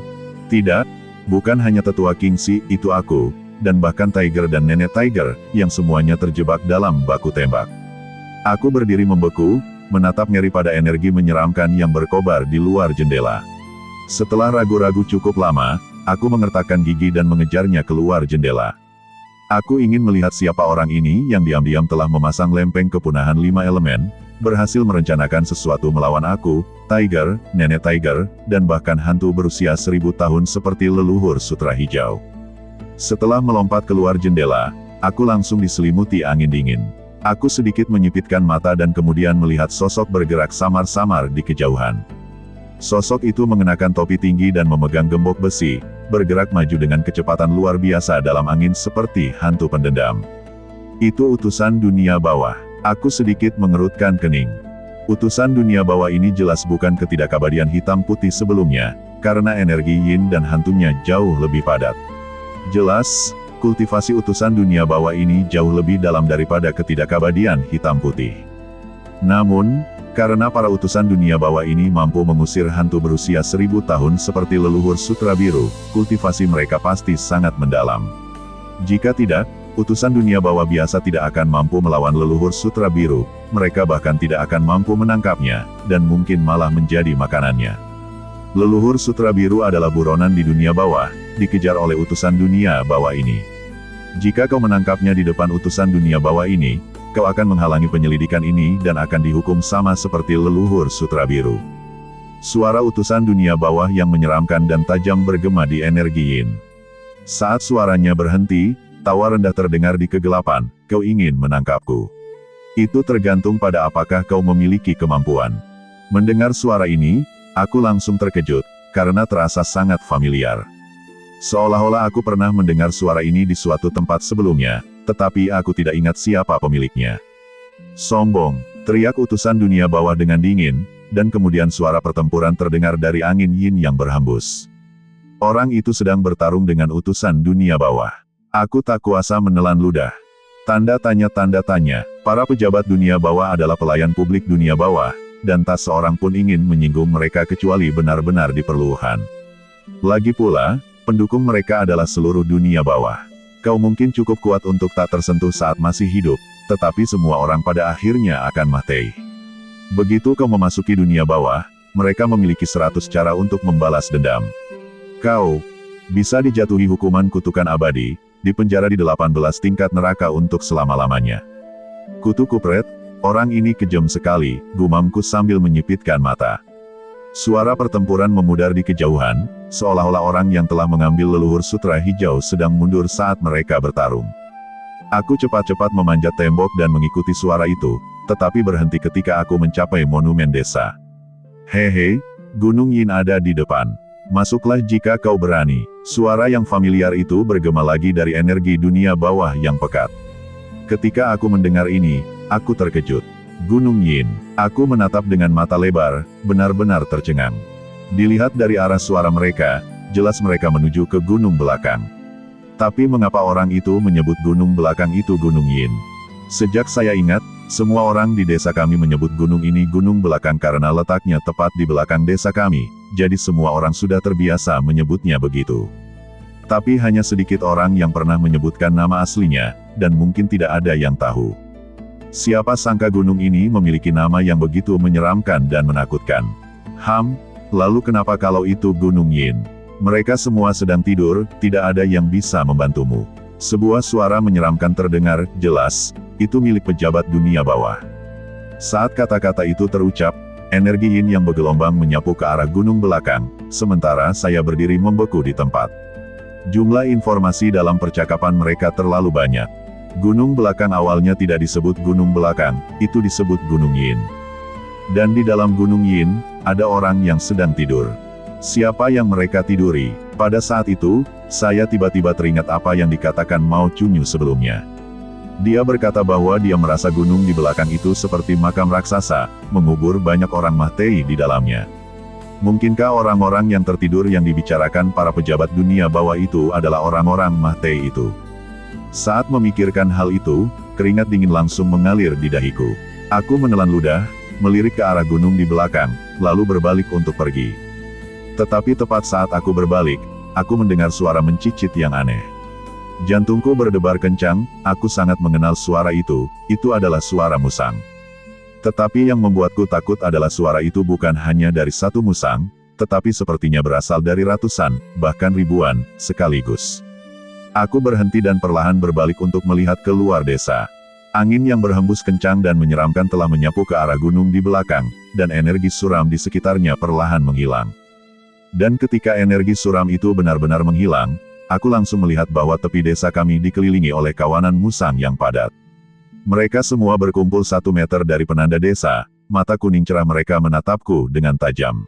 Tidak, bukan hanya tetua Kingxi, itu aku, dan bahkan Tiger dan Nenek Tiger, yang semuanya terjebak dalam baku tembak. Aku berdiri membeku, menatap ngeri pada energi menyeramkan yang berkobar di luar jendela. Setelah ragu-ragu cukup lama, aku mengertakkan gigi dan mengejarnya keluar jendela. Aku ingin melihat siapa orang ini yang diam-diam telah memasang lempeng kepunahan 5 elemen, berhasil merencanakan sesuatu melawan aku, Tiger, Nenek Tiger, dan bahkan hantu berusia 1000 tahun seperti leluhur sutra hijau. Setelah melompat keluar jendela, aku langsung diselimuti angin dingin. Aku sedikit menyipitkan mata dan kemudian melihat sosok bergerak samar-samar di kejauhan. Sosok itu mengenakan topi tinggi dan memegang gembok besi, bergerak maju dengan kecepatan luar biasa dalam angin seperti hantu pendendam. Itu utusan dunia bawah. Aku sedikit mengerutkan kening. Utusan dunia bawah ini jelas bukan ketidakabadian hitam putih sebelumnya, karena energi yin dan hantunya jauh lebih padat. Jelas, kultivasi utusan dunia bawah ini jauh lebih dalam daripada ketidakabadian hitam putih. Namun, karena para utusan dunia bawah ini mampu mengusir hantu berusia 1000 tahun seperti leluhur sutra biru, kultivasi mereka pasti sangat mendalam. Jika tidak, utusan dunia bawah biasa tidak akan mampu melawan leluhur sutra biru, mereka bahkan tidak akan mampu menangkapnya, dan mungkin malah menjadi makanannya. Leluhur sutra biru adalah buronan di dunia bawah, dikejar oleh utusan dunia bawah ini. Jika kau menangkapnya di depan utusan dunia bawah ini, kau akan menghalangi penyelidikan ini dan akan dihukum sama seperti leluhur sutra biru. Suara utusan dunia bawah yang menyeramkan dan tajam bergema di energi yin. Saat suaranya berhenti, tawa rendah terdengar di kegelapan, kau ingin menangkapku. Itu tergantung pada apakah kau memiliki kemampuan. Mendengar suara ini, aku langsung terkejut, karena terasa sangat familiar. Seolah-olah aku pernah mendengar suara ini di suatu tempat sebelumnya, tetapi aku tidak ingat siapa pemiliknya. Sombong, teriak utusan dunia bawah dengan dingin, dan kemudian suara pertempuran terdengar dari angin yin yang berhembus. Orang itu sedang bertarung dengan utusan dunia bawah. Aku tak kuasa menelan ludah. Tanda tanya, para pejabat dunia bawah adalah pelayan publik dunia bawah, dan tak seorang pun ingin menyinggung mereka kecuali benar-benar diperlukan. Lagi pula, pendukung mereka adalah seluruh dunia bawah. Kau mungkin cukup kuat untuk tak tersentuh saat masih hidup, tetapi semua orang pada akhirnya akan mati. Begitu kau memasuki dunia bawah, mereka memiliki 100 cara untuk membalas dendam. Kau bisa dijatuhi hukuman kutukan abadi, dipenjara di 18 tingkat neraka untuk selama-lamanya. Kutu kupret, orang ini kejam sekali, gumamku sambil menyipitkan mata. Suara pertempuran memudar di kejauhan, seolah-olah orang yang telah mengambil leluhur sutra hijau sedang mundur saat mereka bertarung. Aku cepat-cepat memanjat tembok dan mengikuti suara itu, tetapi berhenti ketika aku mencapai monumen desa. Hehe, Gunung Yin ada di depan. Masuklah jika kau berani. Suara yang familiar itu bergema lagi dari energi dunia bawah yang pekat. Ketika aku mendengar ini, aku terkejut. Gunung Yin. Aku menatap dengan mata lebar, benar-benar tercengang. Dilihat dari arah suara mereka, jelas mereka menuju ke gunung belakang. Tapi mengapa orang itu menyebut gunung belakang itu Gunung Yin? Sejak saya ingat, semua orang di desa kami menyebut gunung ini gunung belakang karena letaknya tepat di belakang desa kami, jadi semua orang sudah terbiasa menyebutnya begitu. Tapi hanya sedikit orang yang pernah menyebutkan nama aslinya, dan mungkin tidak ada yang tahu. Siapa sangka gunung ini memiliki nama yang begitu menyeramkan dan menakutkan. Lalu kenapa kalau itu Gunung Yin? Mereka semua sedang tidur, tidak ada yang bisa membantumu. Sebuah suara menyeramkan terdengar, jelas, itu milik pejabat dunia bawah. Saat kata-kata itu terucap, energi Yin yang bergelombang menyapu ke arah gunung belakang, sementara saya berdiri membeku di tempat. Jumlah informasi dalam percakapan mereka terlalu banyak. Gunung belakang awalnya tidak disebut gunung belakang, itu disebut Gunung Yin. Dan di dalam Gunung Yin, ada orang yang sedang tidur. Siapa yang mereka tiduri? Pada saat itu, saya tiba-tiba teringat apa yang dikatakan Mao Cunyu sebelumnya. Dia berkata bahwa dia merasa gunung di belakang itu seperti makam raksasa, mengubur banyak orang Mahtei di dalamnya. Mungkinkah orang-orang yang tertidur yang dibicarakan para pejabat dunia bawah itu adalah orang-orang Mahtei itu? Saat memikirkan hal itu, keringat dingin langsung mengalir di dahiku. Aku menelan ludah, melirik ke arah gunung di belakang, lalu berbalik untuk pergi. Tetapi tepat saat aku berbalik, aku mendengar suara mencicit yang aneh. Jantungku berdebar kencang, aku sangat mengenal suara itu adalah suara musang. Tetapi yang membuatku takut adalah suara itu bukan hanya dari satu musang, tetapi sepertinya berasal dari ratusan, bahkan ribuan, sekaligus. Aku berhenti dan perlahan berbalik untuk melihat keluar desa. Angin yang berhembus kencang dan menyeramkan telah menyapu ke arah gunung di belakang, dan energi suram di sekitarnya perlahan menghilang. Dan ketika energi suram itu benar-benar menghilang, aku langsung melihat bahwa tepi desa kami dikelilingi oleh kawanan musang yang padat. Mereka semua berkumpul 1 meter dari penanda desa, mata kuning cerah mereka menatapku dengan tajam.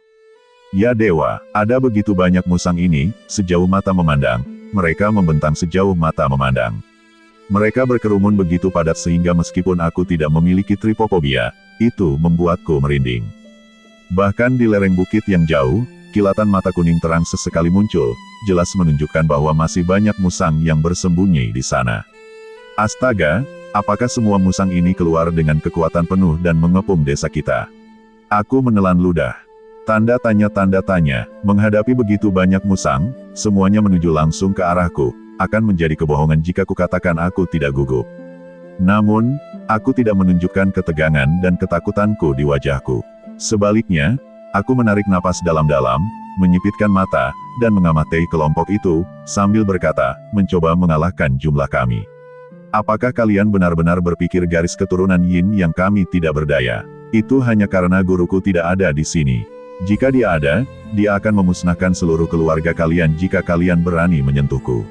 Ya dewa, ada begitu banyak musang ini, sejauh mata memandang, mereka membentang sejauh mata memandang. Mereka berkerumun begitu padat sehingga meskipun aku tidak memiliki tripofobia, itu membuatku merinding. Bahkan di lereng bukit yang jauh, kilatan mata kuning terang sesekali muncul, jelas menunjukkan bahwa masih banyak musang yang bersembunyi di sana. Astaga, apakah semua musang ini keluar dengan kekuatan penuh dan mengepung desa kita? Aku menelan ludah. Tanda tanya, menghadapi begitu banyak musang, semuanya menuju langsung ke arahku, akan menjadi kebohongan jika kukatakan aku tidak gugup. Namun, aku tidak menunjukkan ketegangan dan ketakutanku di wajahku. Sebaliknya, aku menarik napas dalam-dalam, menyipitkan mata, dan mengamati kelompok itu, sambil berkata, mencoba mengalahkan jumlah kami. Apakah kalian benar-benar berpikir garis keturunan Yin yang kami tidak berdaya? Itu hanya karena guruku tidak ada di sini. Jika dia ada, dia akan memusnahkan seluruh keluarga kalian jika kalian berani menyentuhku.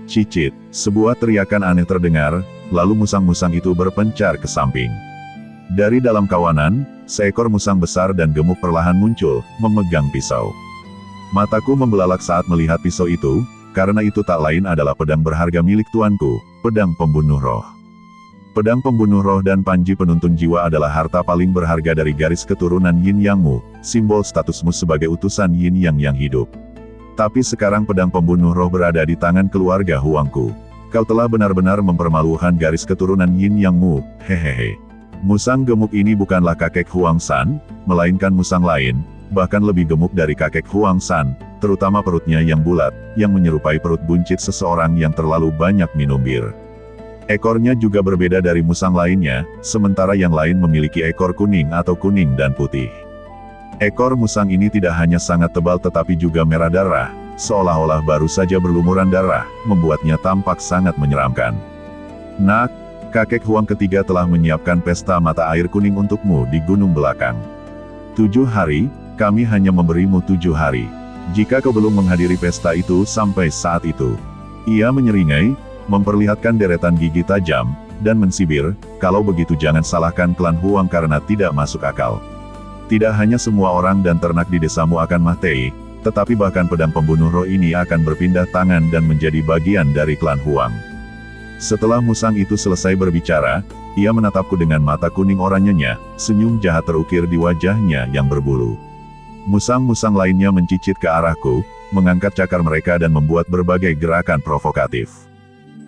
Cicit, sebuah teriakan aneh terdengar, lalu musang-musang itu berpencar ke samping. Dari dalam kawanan, seekor musang besar dan gemuk perlahan muncul, memegang pisau. Mataku membelalak saat melihat pisau itu, karena itu tak lain adalah pedang berharga milik tuanku, pedang pembunuh roh. Pedang pembunuh roh dan panji penuntun jiwa adalah harta paling berharga dari garis keturunan Yin Yangmu, simbol statusmu sebagai utusan Yin Yang yang hidup. Tapi sekarang pedang pembunuh roh berada di tangan keluarga Huangku. Kau telah benar-benar mempermalukan garis keturunan Yin Yangmu, hehehe. Musang gemuk ini bukanlah kakek Huang San, melainkan musang lain, bahkan lebih gemuk dari kakek Huang San, terutama perutnya yang bulat, yang menyerupai perut buncit seseorang yang terlalu banyak minum bir. Ekornya juga berbeda dari musang lainnya, sementara yang lain memiliki ekor kuning atau kuning dan putih. Ekor musang ini tidak hanya sangat tebal tetapi juga merah darah, seolah-olah baru saja berlumuran darah, membuatnya tampak sangat menyeramkan. Nak, kakek Huang ketiga telah menyiapkan pesta mata air kuning untukmu di gunung belakang. 7 hari, kami hanya memberimu 7 hari. Jika kau belum menghadiri pesta itu sampai saat itu. Ia menyeringai, memperlihatkan deretan gigi tajam, dan mensibir, "Kalau begitu jangan salahkan klan Huang karena tidak masuk akal. Tidak hanya semua orang dan ternak di desamu akan mati, tetapi bahkan pedang pembunuh roh ini akan berpindah tangan dan menjadi bagian dari klan Huang." Setelah musang itu selesai berbicara, ia menatapku dengan mata kuning oranyenya, senyum jahat terukir di wajahnya yang berbulu. Musang-musang lainnya mencicit ke arahku, mengangkat cakar mereka dan membuat berbagai gerakan provokatif.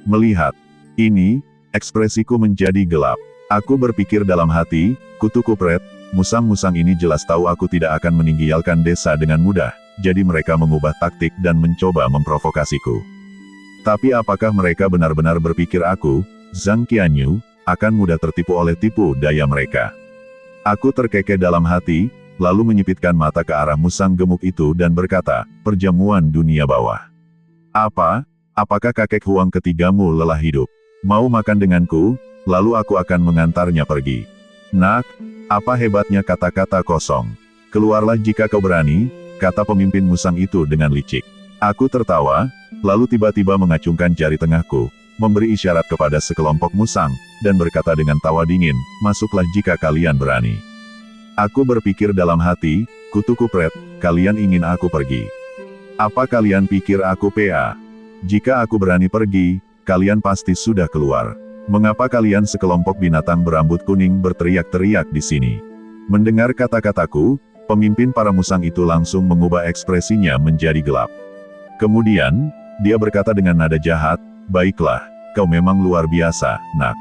Melihat ini, ekspresiku menjadi gelap. Aku berpikir dalam hati, kutu kupret, musang-musang ini jelas tahu aku tidak akan meninggalkan desa dengan mudah, jadi mereka mengubah taktik dan mencoba memprovokasiku. Tapi apakah mereka benar-benar berpikir aku, Zhang Qianyu, akan mudah tertipu oleh tipu daya mereka? Aku terkekeh dalam hati, lalu menyipitkan mata ke arah musang gemuk itu dan berkata, "Perjamuan dunia bawah. Apakah kakek Huang ketigamu lelah hidup? Mau makan denganku, lalu aku akan mengantarnya pergi." "Nak, apa hebatnya kata-kata kosong? Keluarlah jika kau berani," kata pemimpin musang itu dengan licik. Aku tertawa, lalu tiba-tiba mengacungkan jari tengahku, memberi isyarat kepada sekelompok musang, dan berkata dengan tawa dingin, "Masuklah jika kalian berani." Aku berpikir dalam hati, kutu kupret, kalian ingin aku pergi? Apa kalian pikir aku PA? Jika aku berani pergi, kalian pasti sudah keluar. Mengapa kalian sekelompok binatang berambut kuning berteriak-teriak di sini? Mendengar kata-kataku, pemimpin para musang itu langsung mengubah ekspresinya menjadi gelap. Kemudian, dia berkata dengan nada jahat, "Baiklah, kau memang luar biasa, Nak.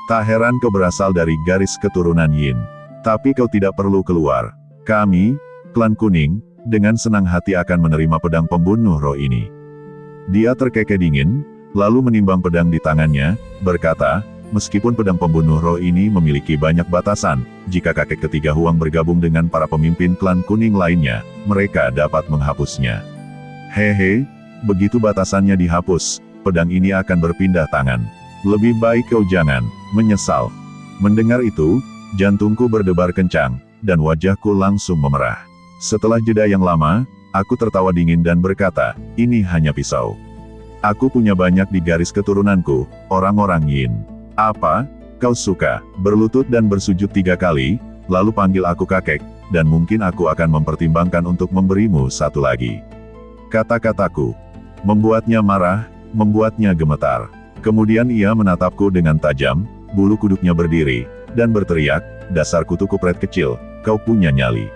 Tak heran kau berasal dari garis keturunan Yin. Tapi kau tidak perlu keluar. Kami, klan kuning, dengan senang hati akan menerima pedang pembunuh roh ini." Dia terkekeh dingin, lalu menimbang pedang di tangannya, berkata, "Meskipun pedang pembunuh roh ini memiliki banyak batasan, jika kakek ketiga Huang bergabung dengan para pemimpin klan kuning lainnya, mereka dapat menghapusnya. Hehe, begitu batasannya dihapus, pedang ini akan berpindah tangan. Lebih baik kau jangan menyesal." Mendengar itu, jantungku berdebar kencang, dan wajahku langsung memerah. Setelah jeda yang lama, aku tertawa dingin dan berkata, "Ini hanya pisau. Aku punya banyak di garis keturunanku, orang-orang Yin. Apa, kau suka berlutut dan bersujud 3 kali, lalu panggil aku kakek, dan mungkin aku akan mempertimbangkan untuk memberimu satu lagi." Kata-kataku membuatnya marah, membuatnya gemetar. Kemudian ia menatapku dengan tajam, bulu kuduknya berdiri, dan berteriak, "Dasar kutu kupret kecil, kau punya nyali.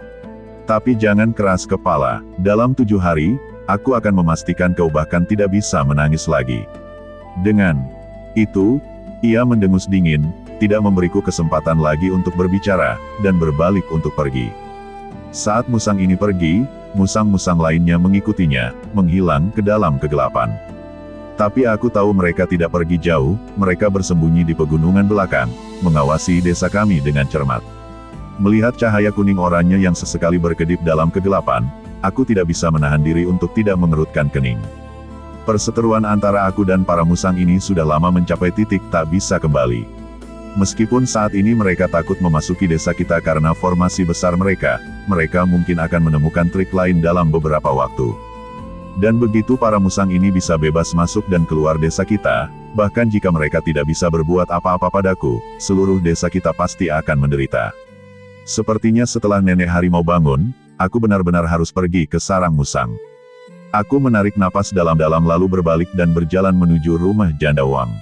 Tapi jangan keras kepala, dalam 7 hari, aku akan memastikan kau bahkan tidak bisa menangis lagi." Dengan itu, ia mendengus dingin, tidak memberiku kesempatan lagi untuk berbicara, dan berbalik untuk pergi. Saat musang ini pergi, musang-musang lainnya mengikutinya, menghilang ke dalam kegelapan. Tapi aku tahu mereka tidak pergi jauh, mereka bersembunyi di pegunungan belakang, mengawasi desa kami dengan cermat. Melihat cahaya kuning oranye yang sesekali berkedip dalam kegelapan, aku tidak bisa menahan diri untuk tidak mengerutkan kening. Perseteruan antara aku dan para musang ini sudah lama mencapai titik tak bisa kembali. Meskipun saat ini mereka takut memasuki desa kita karena formasi besar mereka mungkin akan menemukan trik lain dalam beberapa waktu. Dan begitu para musang ini bisa bebas masuk dan keluar desa kita, bahkan jika mereka tidak bisa berbuat apa-apa padaku, seluruh desa kita pasti akan menderita. Sepertinya setelah nenek harimau bangun, aku benar-benar harus pergi ke sarang musang. Aku menarik napas dalam-dalam lalu berbalik dan berjalan menuju rumah Janda Wang.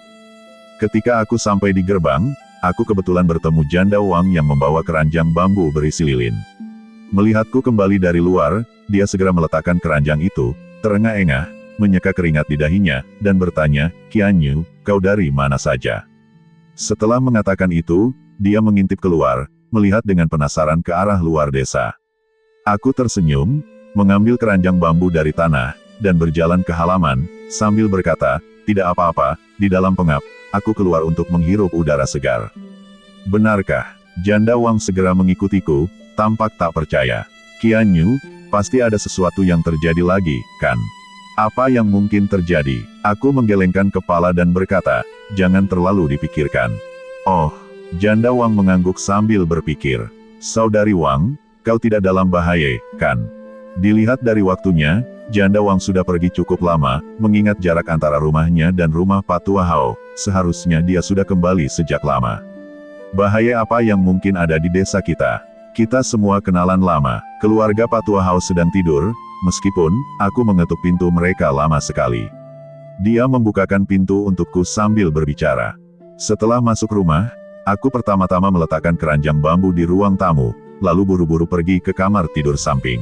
Ketika aku sampai di gerbang, aku kebetulan bertemu Janda Wang yang membawa keranjang bambu berisi lilin. Melihatku kembali dari luar, dia segera meletakkan keranjang itu, terengah-engah, menyeka keringat di dahinya, dan bertanya, "Qianyu, kau dari mana saja?" Setelah mengatakan itu, dia mengintip keluar, melihat dengan penasaran ke arah luar desa. Aku tersenyum, mengambil keranjang bambu dari tanah, dan berjalan ke halaman, sambil berkata, "Tidak apa-apa, di dalam pengap, aku keluar untuk menghirup udara segar." "Benarkah?" Janda Wang segera mengikutiku, tampak tak percaya. "Qianyu, pasti ada sesuatu yang terjadi lagi, kan?" "Apa yang mungkin terjadi?" Aku menggelengkan kepala dan berkata, "Jangan terlalu dipikirkan." "Oh," Janda Wang mengangguk sambil berpikir. "Saudari Wang, kau tidak dalam bahaya, kan?" Dilihat dari waktunya, Janda Wang sudah pergi cukup lama, mengingat jarak antara rumahnya dan rumah Patua Hao, seharusnya dia sudah kembali sejak lama. Bahaya apa yang mungkin ada di desa kita? Kita semua kenalan lama, keluarga Patua Hao sedang tidur, meskipun, aku mengetuk pintu mereka lama sekali. Dia membukakan pintu untukku sambil berbicara. Setelah masuk rumah, aku pertama-tama meletakkan keranjang bambu di ruang tamu, lalu buru-buru pergi ke kamar tidur samping.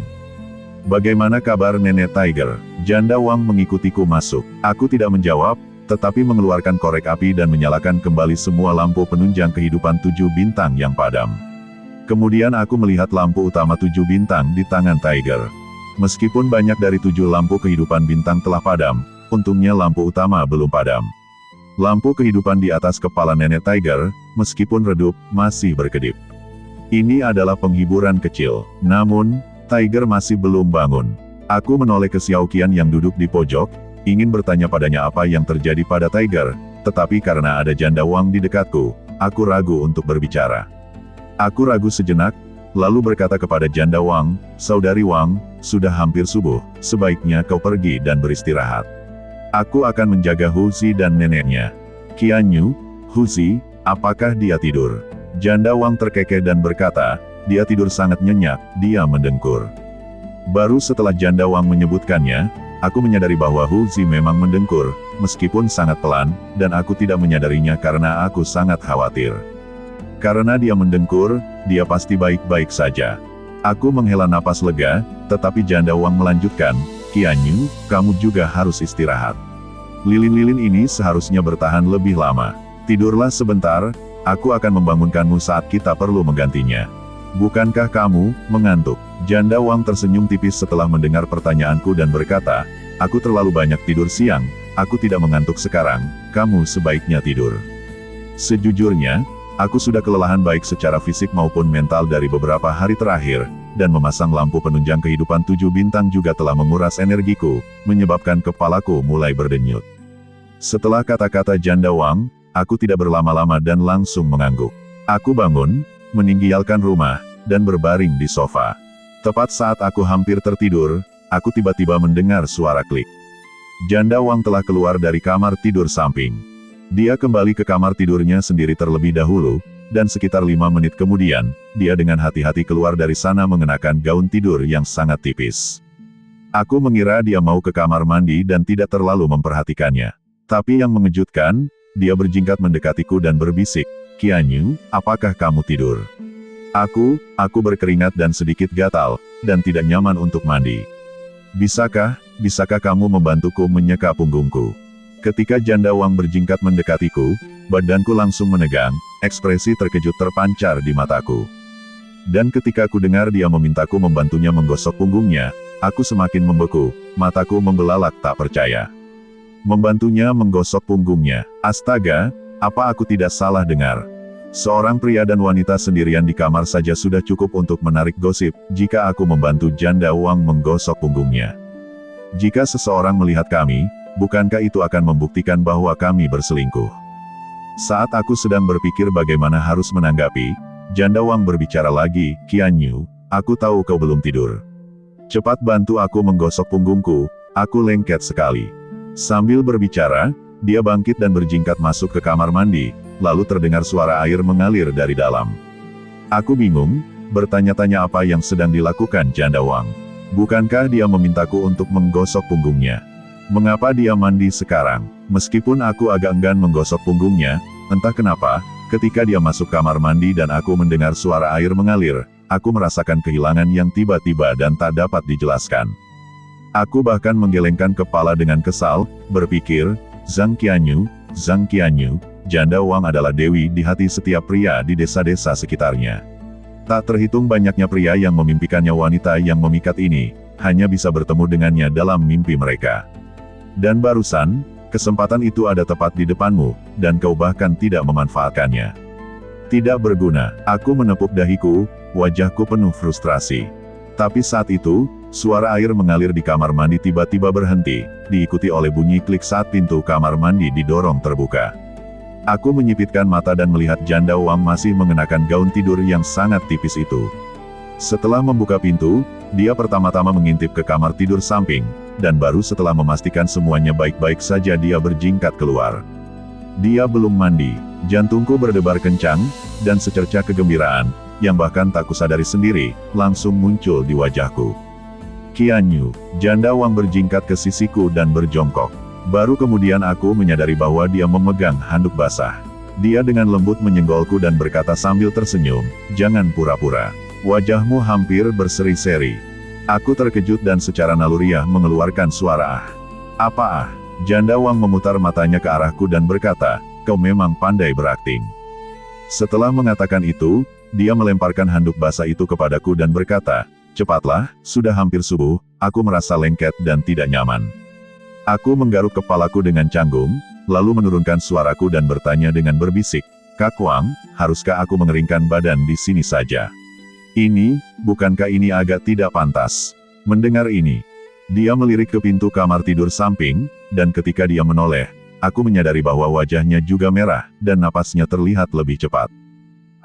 Bagaimana kabar Nenek Tiger? Janda Wang mengikutiku masuk. Aku tidak menjawab, tetapi mengeluarkan korek api dan menyalakan kembali semua lampu penunjang kehidupan 7 bintang yang padam. Kemudian aku melihat lampu utama 7 bintang di tangan Tiger. Meskipun banyak dari 7 lampu kehidupan bintang telah padam, untungnya lampu utama belum padam. Lampu kehidupan di atas kepala Nenek Tiger, meskipun redup, masih berkedip. Ini adalah penghiburan kecil, namun, Tiger masih belum bangun. Aku menoleh ke Xiao Qian yang duduk di pojok, ingin bertanya padanya apa yang terjadi pada Tiger, tetapi karena ada Janda Wang di dekatku, aku ragu untuk berbicara. Aku ragu sejenak, lalu berkata kepada Janda Wang, "Saudari Wang, sudah hampir subuh, sebaiknya kau pergi dan beristirahat. Aku akan menjaga Huzi dan neneknya." "Qian Yu, Huzi, apakah dia tidur?" Janda Wang terkekeh dan berkata, "Dia tidur sangat nyenyak," dia mendengkur. Baru setelah Janda Wang menyebutkannya, aku menyadari bahwa Huzi memang mendengkur, meskipun sangat pelan, dan aku tidak menyadarinya karena aku sangat khawatir. Karena dia mendengkur, dia pasti baik-baik saja. Aku menghela napas lega, tetapi Janda Wang melanjutkan, "Qian Yu, kamu juga harus istirahat. Lilin-lilin ini seharusnya bertahan lebih lama. Tidurlah sebentar, aku akan membangunkanmu saat kita perlu menggantinya. Bukankah kamu mengantuk?" Janda Wang tersenyum tipis setelah mendengar pertanyaanku dan berkata, "Aku terlalu banyak tidur siang, aku tidak mengantuk sekarang, kamu sebaiknya tidur." Sejujurnya, aku sudah kelelahan baik secara fisik maupun mental dari beberapa hari terakhir, dan memasang lampu penunjang kehidupan 7 bintang juga telah menguras energiku, menyebabkan kepalaku mulai berdenyut. Setelah kata-kata Janda Wang, aku tidak berlama-lama dan langsung mengangguk. Aku bangun, meninggalkan rumah, dan berbaring di sofa. Tepat saat aku hampir tertidur, aku tiba-tiba mendengar suara klik. Janda Wang telah keluar dari kamar tidur samping. Dia kembali ke kamar tidurnya sendiri terlebih dahulu, dan sekitar 5 menit kemudian, dia dengan hati-hati keluar dari sana mengenakan gaun tidur yang sangat tipis. Aku mengira dia mau ke kamar mandi dan tidak terlalu memperhatikannya. Tapi yang mengejutkan, dia berjingkat mendekatiku dan berbisik, "Qian Yu, apakah kamu tidur?" Aku berkeringat dan sedikit gatal, dan tidak nyaman untuk mandi. Bisakah kamu membantuku menyeka punggungku?" Ketika Janda Wang berjingkat mendekatiku, badanku langsung menegang, ekspresi terkejut terpancar di mataku. Dan ketika aku dengar dia memintaku membantunya menggosok punggungnya, aku semakin membeku, mataku membelalak tak percaya. Membantunya menggosok punggungnya, astaga, apa aku tidak salah dengar? Seorang pria dan wanita sendirian di kamar saja sudah cukup untuk menarik gosip, jika aku membantu Janda Wang menggosok punggungnya. Jika seseorang melihat kami, bukankah itu akan membuktikan bahwa kami berselingkuh? Saat aku sedang berpikir bagaimana harus menanggapi, Janda Wang berbicara lagi, "Qian Yu, aku tahu kau belum tidur. Cepat bantu aku menggosok punggungku, aku lengket sekali." Sambil berbicara, dia bangkit dan berjingkat masuk ke kamar mandi, lalu terdengar suara air mengalir dari dalam. Aku bingung, bertanya-tanya apa yang sedang dilakukan Janda Wang. Bukankah dia memintaku untuk menggosok punggungnya? Mengapa dia mandi sekarang? Meskipun aku agak enggan menggosok punggungnya, entah kenapa, ketika dia masuk kamar mandi dan aku mendengar suara air mengalir, aku merasakan kehilangan yang tiba-tiba dan tak dapat dijelaskan. Aku bahkan menggelengkan kepala dengan kesal, berpikir, Zhang Qianyu, Janda Wang adalah dewi di hati setiap pria di desa-desa sekitarnya. Tak terhitung banyaknya pria yang memimpikannya wanita yang memikat ini, hanya bisa bertemu dengannya dalam mimpi mereka. Dan barusan, kesempatan itu ada tepat di depanmu, dan kau bahkan tidak memanfaatkannya. Tidak berguna, aku menepuk dahiku, wajahku penuh frustrasi. Tapi saat itu, suara air mengalir di kamar mandi tiba-tiba berhenti, diikuti oleh bunyi klik saat pintu kamar mandi didorong terbuka. Aku menyipitkan mata dan melihat Janda Wang masih mengenakan gaun tidur yang sangat tipis itu. Setelah membuka pintu, dia pertama-tama mengintip ke kamar tidur samping, dan baru setelah memastikan semuanya baik-baik saja dia berjingkat keluar. Dia belum mandi, jantungku berdebar kencang, dan secercah kegembiraan, yang bahkan tak kusadari sendiri, langsung muncul di wajahku. Qian Yu, janda Wang berjingkat ke sisiku dan berjongkok. Baru kemudian aku menyadari bahwa dia memegang handuk basah. Dia dengan lembut menyenggolku dan berkata sambil tersenyum, "Jangan pura-pura. Wajahmu hampir berseri-seri." Aku terkejut dan secara naluriah mengeluarkan suara "Ah." "Apa ah?" Janda Wang memutar matanya ke arahku dan berkata, "Kau memang pandai berakting." Setelah mengatakan itu, dia melemparkan handuk basah itu kepadaku dan berkata, "Cepatlah, sudah hampir subuh, aku merasa lengket dan tidak nyaman." Aku menggaruk kepalaku dengan canggung, lalu menurunkan suaraku dan bertanya dengan berbisik, "Kak Wang, haruskah aku mengeringkan badan di sini saja? Bukankah ini agak tidak pantas?" Mendengar ini, dia melirik ke pintu kamar tidur samping, dan ketika dia menoleh, aku menyadari bahwa wajahnya juga merah, dan napasnya terlihat lebih cepat.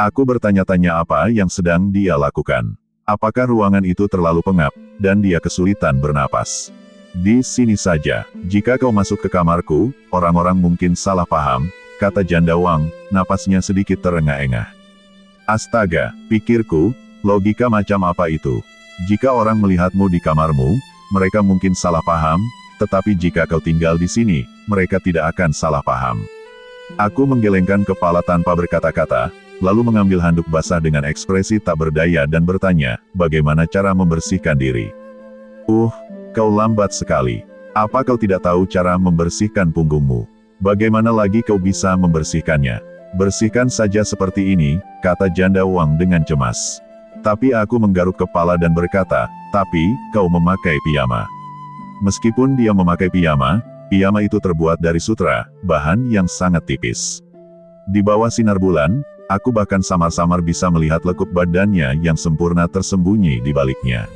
Aku bertanya-tanya apa yang sedang dia lakukan. Apakah ruangan itu terlalu pengap, dan dia kesulitan bernapas? "Di sini saja, jika kau masuk ke kamarku, orang-orang mungkin salah paham," kata janda Wang, napasnya sedikit terengah-engah. Astaga, pikirku, logika macam apa itu? Jika orang melihatmu di kamarmu, mereka mungkin salah paham, tetapi jika kau tinggal di sini, mereka tidak akan salah paham. Aku menggelengkan kepala tanpa berkata-kata, lalu mengambil handuk basah dengan ekspresi tak berdaya dan bertanya, "Bagaimana cara membersihkan diri?" Kau lambat sekali. Apa kau tidak tahu cara membersihkan punggungmu? Bagaimana lagi kau bisa membersihkannya? Bersihkan saja seperti ini, kata janda Wang dengan cemas. Tapi aku menggaruk kepala dan berkata, "Tapi, kau memakai piyama." Meskipun dia memakai piyama itu terbuat dari sutra, bahan yang sangat tipis. Di bawah sinar bulan, aku bahkan samar-samar bisa melihat lekuk badannya yang sempurna tersembunyi di baliknya.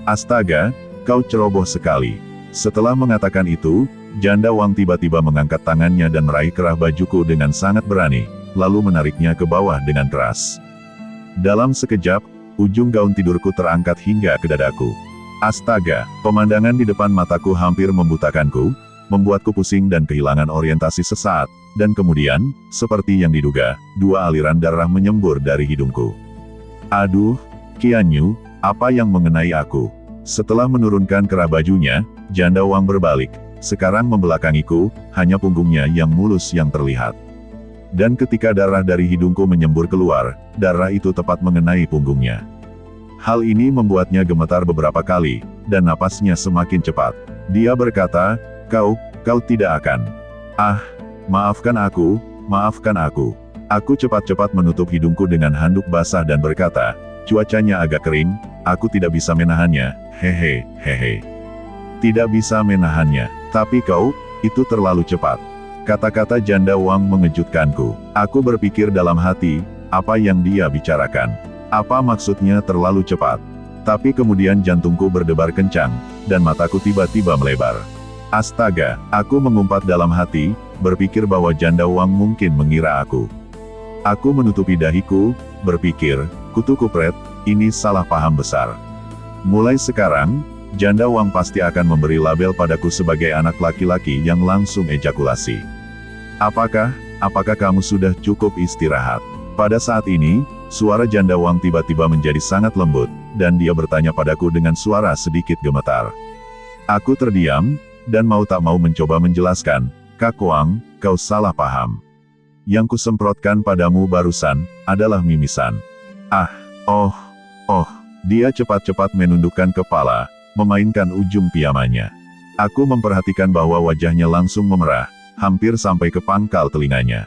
Astaga, kau ceroboh sekali. Setelah mengatakan itu, janda Wang tiba-tiba mengangkat tangannya dan meraih kerah bajuku dengan sangat berani, lalu menariknya ke bawah dengan keras. Dalam sekejap, ujung gaun tidurku terangkat hingga ke dadaku. Astaga, pemandangan di depan mataku hampir membutakanku, membuatku pusing dan kehilangan orientasi sesaat, dan kemudian, seperti yang diduga, dua aliran darah menyembur dari hidungku. Aduh, Qian Yu, apa yang mengenai aku? Setelah menurunkan kerah bajunya, janda Wang berbalik, sekarang membelakangiku, hanya punggungnya yang mulus yang terlihat. Dan ketika darah dari hidungku menyembur keluar, darah itu tepat mengenai punggungnya. Hal ini membuatnya gemetar beberapa kali, dan napasnya semakin cepat. Dia berkata, Kau tidak akan. Maafkan aku. Aku cepat-cepat menutup hidungku dengan handuk basah dan berkata, cuacanya agak kering, aku tidak bisa menahannya, hehehe. Tidak bisa menahannya, tapi itu terlalu cepat. Kata-kata janda Wang mengejutkanku. Aku berpikir dalam hati, apa yang dia bicarakan? Apa maksudnya terlalu cepat? Tapi kemudian jantungku berdebar kencang, dan mataku tiba-tiba melebar. Astaga, aku mengumpat dalam hati, berpikir bahwa janda Wang mungkin mengira aku. Aku menutupi dahiku, berpikir, kutu kupret, ini salah paham besar. Mulai sekarang, janda Wang pasti akan memberi label padaku sebagai anak laki-laki yang langsung ejakulasi. Apakah kamu sudah cukup istirahat? Pada saat ini, suara janda Wang tiba-tiba menjadi sangat lembut, dan dia bertanya padaku dengan suara sedikit gemetar. Aku terdiam, dan mau tak mau mencoba menjelaskan, Kak Wang, kau salah paham. Yang kusemprotkan padamu barusan, adalah mimisan. Dia cepat-cepat menundukkan kepala, memainkan ujung piyamanya. Aku memperhatikan bahwa wajahnya langsung memerah, hampir sampai ke pangkal telinganya.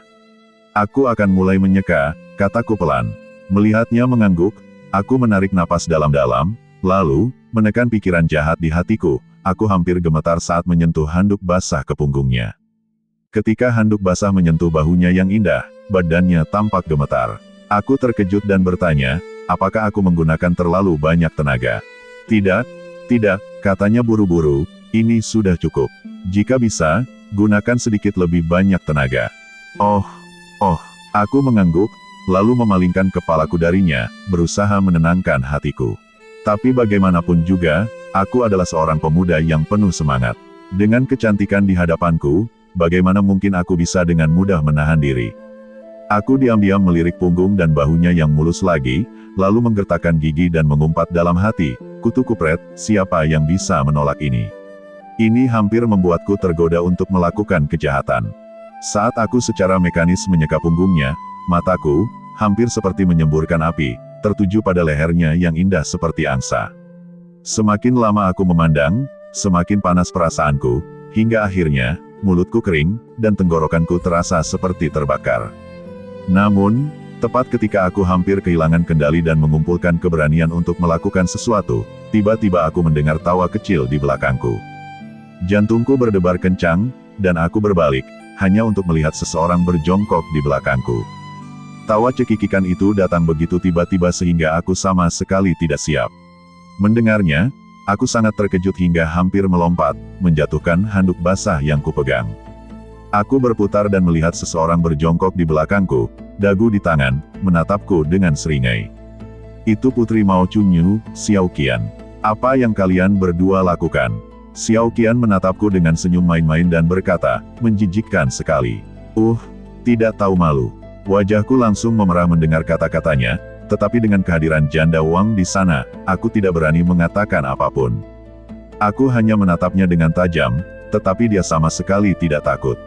Aku akan mulai menyeka, kataku pelan. Melihatnya mengangguk, aku menarik napas dalam-dalam, lalu, menekan pikiran jahat di hatiku, aku hampir gemetar saat menyentuh handuk basah ke punggungnya. Ketika handuk basah menyentuh bahunya yang indah, badannya tampak gemetar. Aku terkejut dan bertanya, apakah aku menggunakan terlalu banyak tenaga? Tidak, katanya buru-buru, ini sudah cukup. Jika bisa, gunakan sedikit lebih banyak tenaga. Aku mengangguk, lalu memalingkan kepalaku darinya, berusaha menenangkan hatiku. Tapi bagaimanapun juga, aku adalah seorang pemuda yang penuh semangat. Dengan kecantikan di hadapanku, bagaimana mungkin aku bisa dengan mudah menahan diri? Aku diam-diam melirik punggung dan bahunya yang mulus lagi, lalu menggertakkan gigi dan mengumpat dalam hati, kutu kupret, siapa yang bisa menolak ini? Ini hampir membuatku tergoda untuk melakukan kejahatan. Saat aku secara mekanis menyeka punggungnya, mataku, hampir seperti menyemburkan api, tertuju pada lehernya yang indah seperti angsa. Semakin lama aku memandang, semakin panas perasaanku, hingga akhirnya, mulutku kering, dan tenggorokanku terasa seperti terbakar. Namun, tepat ketika aku hampir kehilangan kendali dan mengumpulkan keberanian untuk melakukan sesuatu, tiba-tiba aku mendengar tawa kecil di belakangku. Jantungku berdebar kencang, dan aku berbalik, hanya untuk melihat seseorang berjongkok di belakangku. Tawa cekikikan itu datang begitu tiba-tiba sehingga aku sama sekali tidak siap. Mendengarnya, aku sangat terkejut hingga hampir melompat, menjatuhkan handuk basah yang kupegang. Aku berputar dan melihat seseorang berjongkok di belakangku, dagu di tangan, menatapku dengan seringai. Itu Putri Mao Chunyu, Xiao Qian. Apa yang kalian berdua lakukan? Xiao Qian menatapku dengan senyum main-main dan berkata, menjijikkan sekali. Tidak tahu malu. Wajahku langsung memerah mendengar kata-katanya, tetapi dengan kehadiran Janda Wang di sana, aku tidak berani mengatakan apapun. Aku hanya menatapnya dengan tajam, tetapi dia sama sekali tidak takut.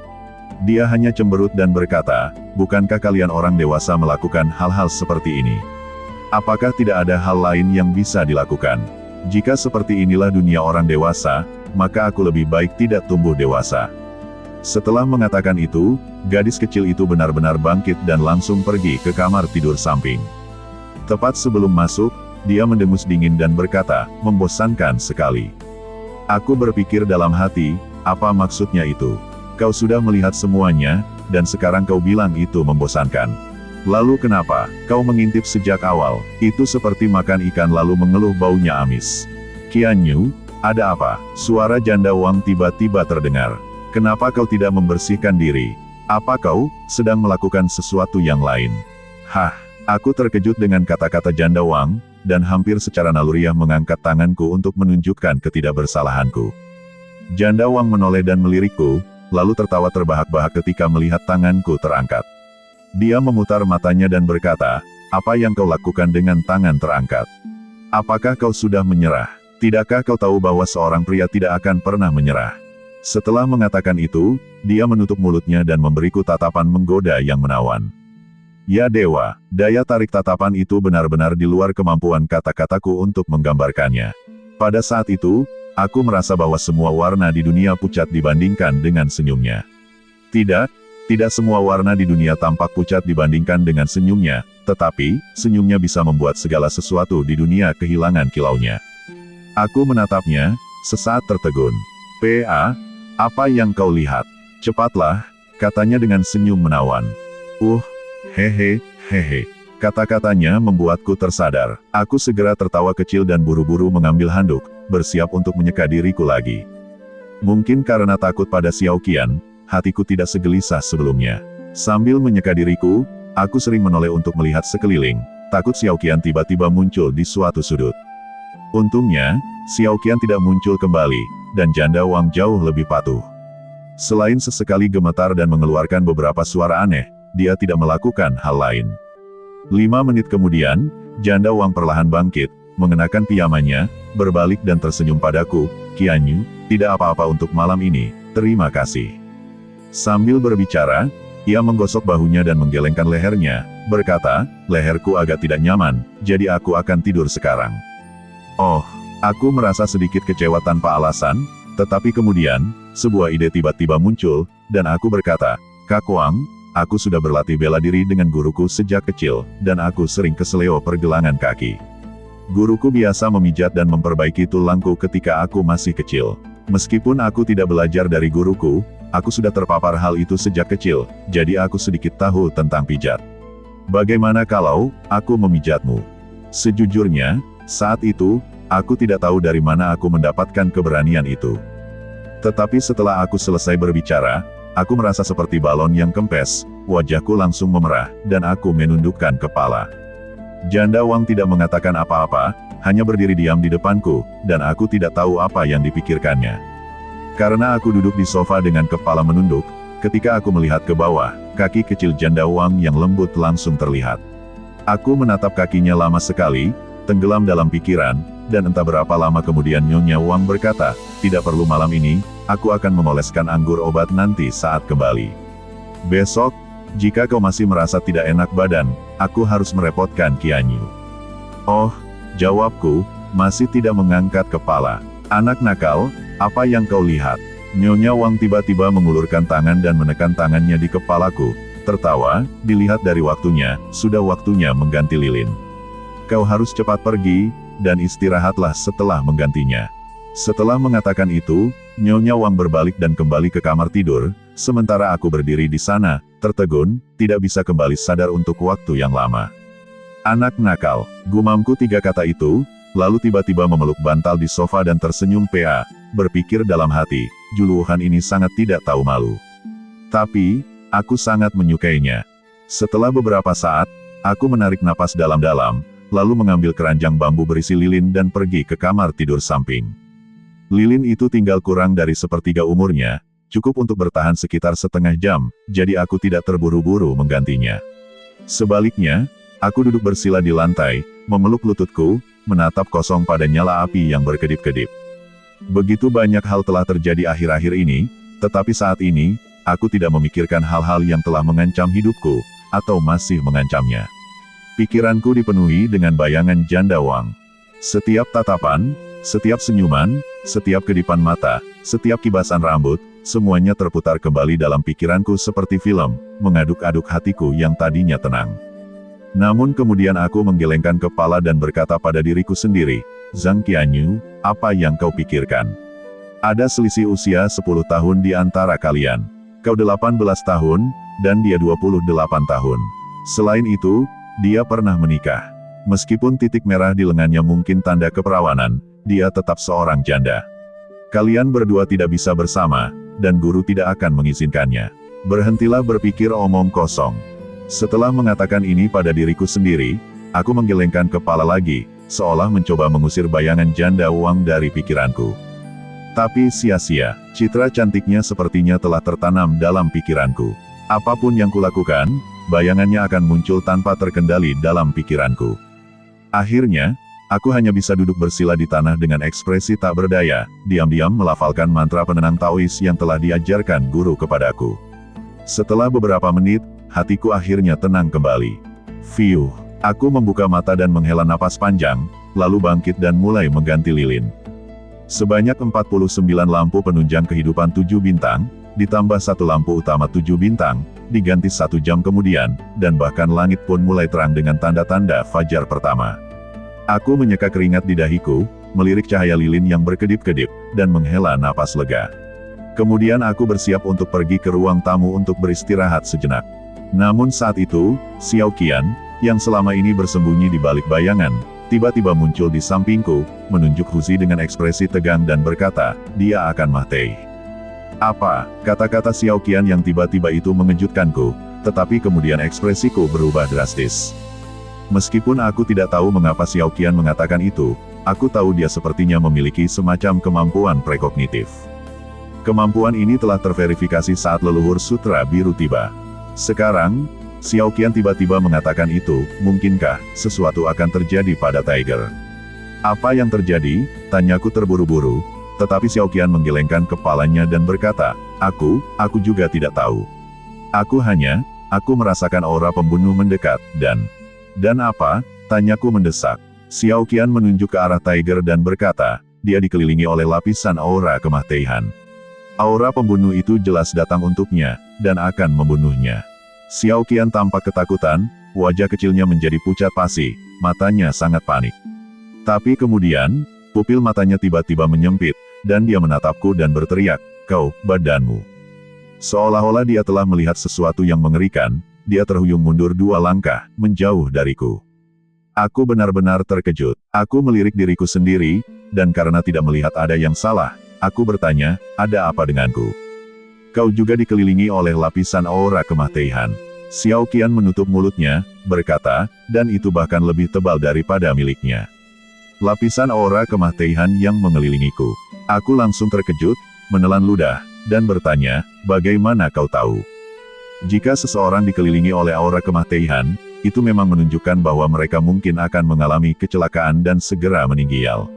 Dia hanya cemberut dan berkata, bukankah kalian orang dewasa melakukan hal-hal seperti ini? Apakah tidak ada hal lain yang bisa dilakukan? Jika seperti inilah dunia orang dewasa, maka aku lebih baik tidak tumbuh dewasa. Setelah mengatakan itu, gadis kecil itu benar-benar bangkit dan langsung pergi ke kamar tidur samping. Tepat sebelum masuk, dia mendengus dingin dan berkata, membosankan sekali. Aku berpikir dalam hati, apa maksudnya itu? Kau sudah melihat semuanya, dan sekarang kau bilang itu membosankan. Lalu kenapa, kau mengintip sejak awal? Itu seperti makan ikan lalu mengeluh baunya amis. Qianyu, ada apa? Suara Janda Wang tiba-tiba terdengar. Kenapa kau tidak membersihkan diri? Apa kau sedang melakukan sesuatu yang lain? Hah, aku terkejut dengan kata-kata Janda Wang, dan hampir secara naluriah mengangkat tanganku untuk menunjukkan ketidakbersalahanku. Janda Wang menoleh dan melirikku, lalu tertawa terbahak-bahak ketika melihat tanganku terangkat. Dia memutar matanya dan berkata, apa yang kau lakukan dengan tangan terangkat? Apakah kau sudah menyerah? Tidakkah kau tahu bahwa seorang pria tidak akan pernah menyerah? Setelah mengatakan itu, dia menutup mulutnya dan memberiku tatapan menggoda yang menawan. Ya dewa, daya tarik tatapan itu benar-benar di luar kemampuan kata-kataku untuk menggambarkannya. Pada saat itu, aku merasa bahwa semua warna di dunia pucat dibandingkan dengan senyumnya. Tidak semua warna di dunia tampak pucat dibandingkan dengan senyumnya, tetapi, senyumnya bisa membuat segala sesuatu di dunia kehilangan kilaunya. Aku menatapnya, sesaat tertegun. Apa yang kau lihat? Cepatlah, katanya dengan senyum menawan. Hehe. Kata-katanya membuatku tersadar. Aku segera tertawa kecil dan buru-buru mengambil handuk, bersiap untuk menyeka diriku lagi. Mungkin karena takut pada Xiao Qian, hatiku tidak segelisah sebelumnya. Sambil menyeka diriku, aku sering menoleh untuk melihat sekeliling, takut Xiao Qian tiba-tiba muncul di suatu sudut. Untungnya, Xiao Qian tidak muncul kembali, dan Janda Wang jauh lebih patuh. Selain sesekali gemetar dan mengeluarkan beberapa suara aneh, dia tidak melakukan hal lain. 5 menit kemudian, Janda Wang perlahan bangkit, mengenakan pijamannya, berbalik dan tersenyum padaku, Qianyu, tidak apa-apa untuk malam ini, terima kasih. Sambil berbicara, ia menggosok bahunya dan menggelengkan lehernya, berkata, leherku agak tidak nyaman, jadi aku akan tidur sekarang. Aku merasa sedikit kecewa tanpa alasan, tetapi kemudian, sebuah ide tiba-tiba muncul, dan aku berkata, Kak Wang, aku sudah berlatih bela diri dengan guruku sejak kecil, dan aku sering keseleo pergelangan kaki. Guruku biasa memijat dan memperbaiki tulangku ketika aku masih kecil. Meskipun aku tidak belajar dari guruku, aku sudah terpapar hal itu sejak kecil, jadi aku sedikit tahu tentang pijat. Bagaimana kalau aku memijatmu? Sejujurnya, saat itu, aku tidak tahu dari mana aku mendapatkan keberanian itu. Tetapi setelah aku selesai berbicara, aku merasa seperti balon yang kempes, wajahku langsung memerah, dan aku menundukkan kepala. Janda Wang tidak mengatakan apa-apa, hanya berdiri diam di depanku, dan aku tidak tahu apa yang dipikirkannya. Karena aku duduk di sofa dengan kepala menunduk, ketika aku melihat ke bawah, kaki kecil Janda Wang yang lembut langsung terlihat. Aku menatap kakinya lama sekali, tenggelam dalam pikiran, dan entah berapa lama kemudian Nyonya Wang berkata, "Tidak perlu malam ini, aku akan memoleskan anggur obat nanti saat kembali. Besok, jika kau masih merasa tidak enak badan, aku harus merepotkan Qianyu." "Oh," jawabku, masih tidak mengangkat kepala. "Anak nakal, apa yang kau lihat?" Nyonya Wang tiba-tiba mengulurkan tangan dan menekan tangannya di kepalaku, tertawa, "Dilihat dari waktunya, sudah waktunya mengganti lilin. Kau harus cepat pergi, dan istirahatlah setelah menggantinya." Setelah mengatakan itu, Nyonya Wang berbalik dan kembali ke kamar tidur, sementara aku berdiri di sana, tertegun, tidak bisa kembali sadar untuk waktu yang lama. "Anak nakal," gumamku 3 kata itu, lalu tiba-tiba memeluk bantal di sofa dan tersenyum pea, berpikir dalam hati, juluhan ini sangat tidak tahu malu. Tapi, aku sangat menyukainya. Setelah beberapa saat, aku menarik napas dalam-dalam, lalu mengambil keranjang bambu berisi lilin dan pergi ke kamar tidur samping. Lilin itu tinggal kurang dari sepertiga umurnya, cukup untuk bertahan sekitar setengah jam, jadi aku tidak terburu-buru menggantinya. Sebaliknya, aku duduk bersila di lantai, memeluk lututku, menatap kosong pada nyala api yang berkedip-kedip. Begitu banyak hal telah terjadi akhir-akhir ini, tetapi saat ini, aku tidak memikirkan hal-hal yang telah mengancam hidupku, atau masih mengancamnya. Pikiranku dipenuhi dengan bayangan Janda Wang. Setiap tatapan, setiap senyuman, setiap kedipan mata, setiap kibasan rambut, semuanya terputar kembali dalam pikiranku seperti film, mengaduk-aduk hatiku yang tadinya tenang. Namun kemudian aku menggelengkan kepala dan berkata pada diriku sendiri, "Zhang Qianyu, apa yang kau pikirkan? Ada selisih usia 10 tahun di antara kalian. Kau 18 tahun, dan dia 28 tahun. Selain itu, dia pernah menikah. Meskipun titik merah di lengannya mungkin tanda keperawanan, dia tetap seorang janda. Kalian berdua tidak bisa bersama, dan guru tidak akan mengizinkannya. Berhentilah berpikir omong kosong." Setelah mengatakan ini pada diriku sendiri, aku menggelengkan kepala lagi, seolah mencoba mengusir bayangan Janda Wang dari pikiranku. Tapi sia-sia, citra cantiknya sepertinya telah tertanam dalam pikiranku. Apapun yang kulakukan, bayangannya akan muncul tanpa terkendali dalam pikiranku. Akhirnya, aku hanya bisa duduk bersila di tanah dengan ekspresi tak berdaya, diam-diam melafalkan mantra penenang Taois yang telah diajarkan guru kepadaku. Setelah beberapa menit, hatiku akhirnya tenang kembali. Fiuh, aku membuka mata dan menghela napas panjang, lalu bangkit dan mulai mengganti lilin. Sebanyak 49 lampu penunjang kehidupan 7 bintang, ditambah 1 lampu utama 7 bintang, diganti 1 jam kemudian, dan bahkan langit pun mulai terang dengan tanda-tanda fajar pertama. Aku menyeka keringat di dahiku, melirik cahaya lilin yang berkedip-kedip, dan menghela napas lega. Kemudian aku bersiap untuk pergi ke ruang tamu untuk beristirahat sejenak. Namun saat itu, Xiao Qian, yang selama ini bersembunyi di balik bayangan, tiba-tiba muncul di sampingku, menunjuk Huzi dengan ekspresi tegang dan berkata, "Dia akan mati." "Apa?" Kata-kata Xiao Qian yang tiba-tiba itu mengejutkanku, tetapi kemudian ekspresiku berubah drastis. Meskipun aku tidak tahu mengapa Xiao Qian mengatakan itu, aku tahu dia sepertinya memiliki semacam kemampuan prekognitif. Kemampuan ini telah terverifikasi saat leluhur Sutra Biru tiba. Sekarang, Xiao Qian tiba-tiba mengatakan itu, mungkinkah sesuatu akan terjadi pada Tiger? "Apa yang terjadi?" tanyaku terburu-buru, tetapi Xiao Qian menggelengkan kepalanya dan berkata, aku juga tidak tahu. Aku merasakan aura pembunuh mendekat, dan apa?" tanyaku mendesak. Xiao Qian menunjuk ke arah Tiger dan berkata, dia dikelilingi oleh lapisan aura kematian. Aura pembunuh itu jelas datang untuknya, dan akan membunuhnya. Xiao Qian tampak ketakutan, wajah kecilnya menjadi pucat pasi, matanya sangat panik. Tapi kemudian, pupil matanya tiba-tiba menyempit, dan dia menatapku dan berteriak, "Kau, badanmu." Seolah-olah dia telah melihat sesuatu yang mengerikan, dia terhuyung mundur 2 langkah, menjauh dariku. Aku benar-benar terkejut. Aku melirik diriku sendiri, dan karena tidak melihat ada yang salah, aku bertanya, ada apa denganku? Kau juga dikelilingi oleh lapisan aura kematian. Xiao Qian menutup mulutnya, berkata, dan itu bahkan lebih tebal daripada miliknya. Lapisan aura kematian yang mengelilingiku. Aku langsung terkejut, menelan ludah, dan bertanya, bagaimana kau tahu? Jika seseorang dikelilingi oleh aura kematian, itu memang menunjukkan bahwa mereka mungkin akan mengalami kecelakaan dan segera meninggal.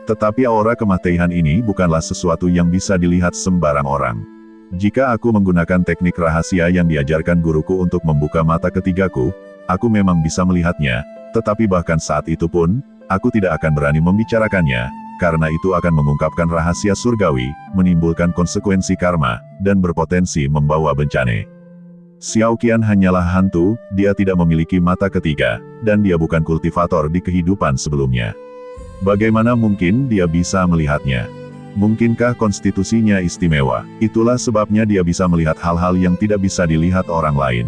Tetapi aura kematian ini bukanlah sesuatu yang bisa dilihat sembarang orang. Jika aku menggunakan teknik rahasia yang diajarkan guruku untuk membuka mata ketigaku, aku memang bisa melihatnya, tetapi bahkan saat itu pun, aku tidak akan berani membicarakannya, karena itu akan mengungkapkan rahasia surgawi, menimbulkan konsekuensi karma, dan berpotensi membawa bencana. Xiao Qian hanyalah hantu, dia tidak memiliki mata ketiga, dan dia bukan kultivator di kehidupan sebelumnya. Bagaimana mungkin dia bisa melihatnya? Mungkinkah konstitusinya istimewa? Itulah sebabnya dia bisa melihat hal-hal yang tidak bisa dilihat orang lain.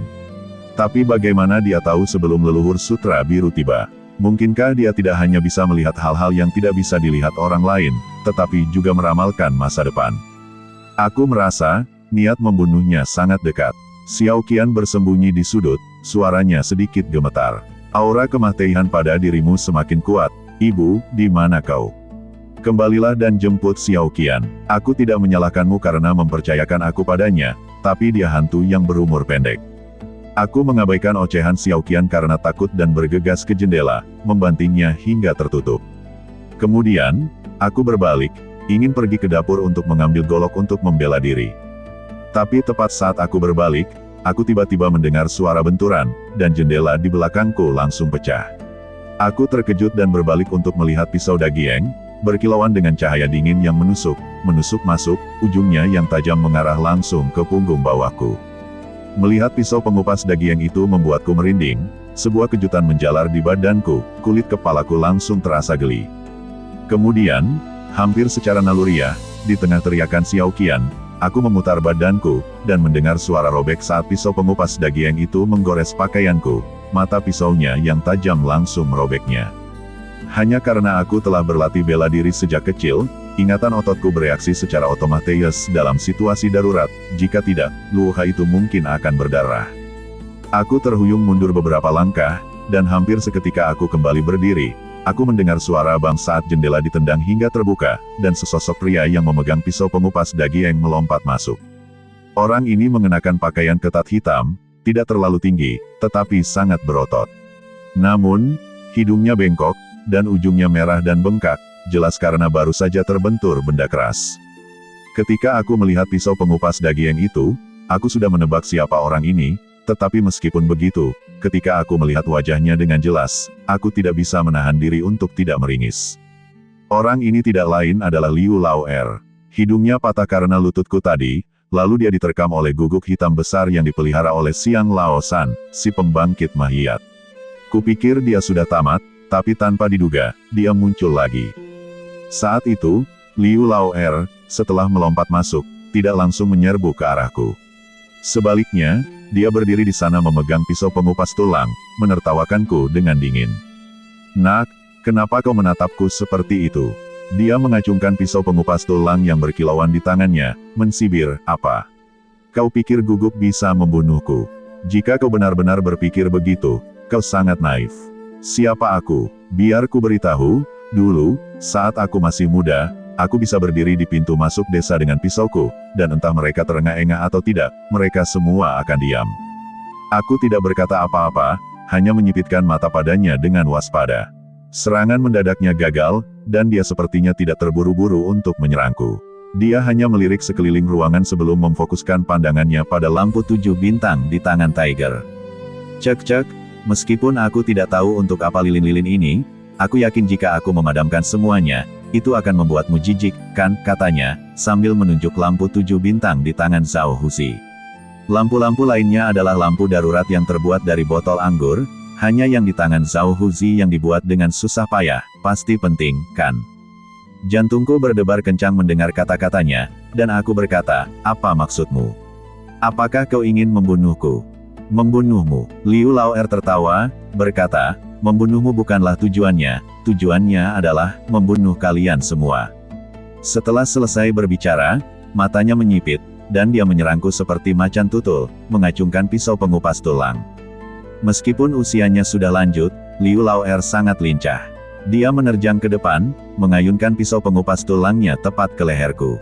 Tapi bagaimana dia tahu sebelum leluhur sutra biru tiba? Mungkinkah dia tidak hanya bisa melihat hal-hal yang tidak bisa dilihat orang lain, tetapi juga meramalkan masa depan? Aku merasa, niat membunuhnya sangat dekat. Xiao Qian bersembunyi di sudut, suaranya sedikit gemetar. Aura kematian pada dirimu semakin kuat. Ibu, di mana kau? Kembalilah dan jemput Xiao Qian. Aku tidak menyalahkanmu karena mempercayakan aku padanya, tapi dia hantu yang berumur pendek. Aku mengabaikan ocehan Xiao Qian karena takut dan bergegas ke jendela, membantingnya hingga tertutup. Kemudian, aku berbalik, ingin pergi ke dapur untuk mengambil golok untuk membela diri. Tapi tepat saat aku berbalik, aku tiba-tiba mendengar suara benturan, dan jendela di belakangku langsung pecah. Aku terkejut dan berbalik untuk melihat pisau Dagieng, berkilauan dengan cahaya dingin yang menusuk masuk, ujungnya yang tajam mengarah langsung ke punggung bawahku. Melihat pisau pengupas Dagieng itu membuatku merinding, sebuah kejutan menjalar di badanku, kulit kepalaku langsung terasa geli. Kemudian, hampir secara naluriah, di tengah teriakan Xiao Qian, aku memutar badanku, dan mendengar suara robek saat pisau pengupas Dagieng itu menggores pakaianku, mata pisaunya yang tajam langsung merobeknya. Hanya karena aku telah berlatih bela diri sejak kecil, ingatan ototku bereaksi secara otomatis dalam situasi darurat, jika tidak, luka itu mungkin akan berdarah. Aku terhuyung mundur beberapa langkah, dan hampir seketika aku kembali berdiri. Aku mendengar suara bang saat jendela ditendang hingga terbuka, dan sesosok pria yang memegang pisau pengupas Dagieng melompat masuk. Orang ini mengenakan pakaian ketat hitam, tidak terlalu tinggi, tetapi sangat berotot. Namun, hidungnya bengkok, dan ujungnya merah dan bengkak, jelas karena baru saja terbentur benda keras. Ketika aku melihat pisau pengupas Dagieng itu, aku sudah menebak siapa orang ini, tetapi meskipun begitu, ketika aku melihat wajahnya dengan jelas, aku tidak bisa menahan diri untuk tidak meringis. Orang ini tidak lain adalah Liu Laoer. Hidungnya patah karena lututku tadi, lalu dia diterkam oleh guguk hitam besar yang dipelihara oleh Xiang Laosan, si pembangkit mahiat. Kupikir dia sudah tamat, tapi tanpa diduga, dia muncul lagi. Saat itu, Liu Laoer, setelah melompat masuk, tidak langsung menyerbu ke arahku. Sebaliknya, dia berdiri di sana memegang pisau pengupas tulang, menertawakanku dengan dingin. Nak, kenapa kau menatapku seperti itu? Dia mengacungkan pisau pengupas tulang yang berkilauan di tangannya, mensibir, apa? Kau pikir gugup bisa membunuhku? Jika kau benar-benar berpikir begitu, kau sangat naif. Siapa aku? Biar ku beritahu, dulu, saat aku masih muda, aku bisa berdiri di pintu masuk desa dengan pisauku, dan entah mereka terengah-engah atau tidak, mereka semua akan diam. Aku tidak berkata apa-apa, hanya menyipitkan mata padanya dengan waspada. Serangan mendadaknya gagal, dan dia sepertinya tidak terburu-buru untuk menyerangku. Dia hanya melirik sekeliling ruangan sebelum memfokuskan pandangannya pada lampu 7 bintang di tangan Tiger. Cek-cek. Meskipun aku tidak tahu untuk apa lilin-lilin ini, aku yakin jika aku memadamkan semuanya, itu akan membuatmu jijik, kan, katanya, sambil menunjuk lampu 7 bintang di tangan Zhao Huzi. Lampu-lampu lainnya adalah lampu darurat yang terbuat dari botol anggur, hanya yang di tangan Zhao Huzi yang dibuat dengan susah payah, pasti penting, kan? Jantungku berdebar kencang mendengar kata-katanya, dan aku berkata, apa maksudmu? Apakah kau ingin membunuhku? Membunuhmu. Liu Laoer tertawa, berkata, membunuhmu bukanlah tujuannya, tujuannya adalah membunuh kalian semua. Setelah selesai berbicara, matanya menyipit, dan dia menyerangku seperti macan tutul, mengacungkan pisau pengupas tulang. Meskipun usianya sudah lanjut, Liu Laoer sangat lincah. Dia menerjang ke depan, mengayunkan pisau pengupas tulangnya tepat ke leherku.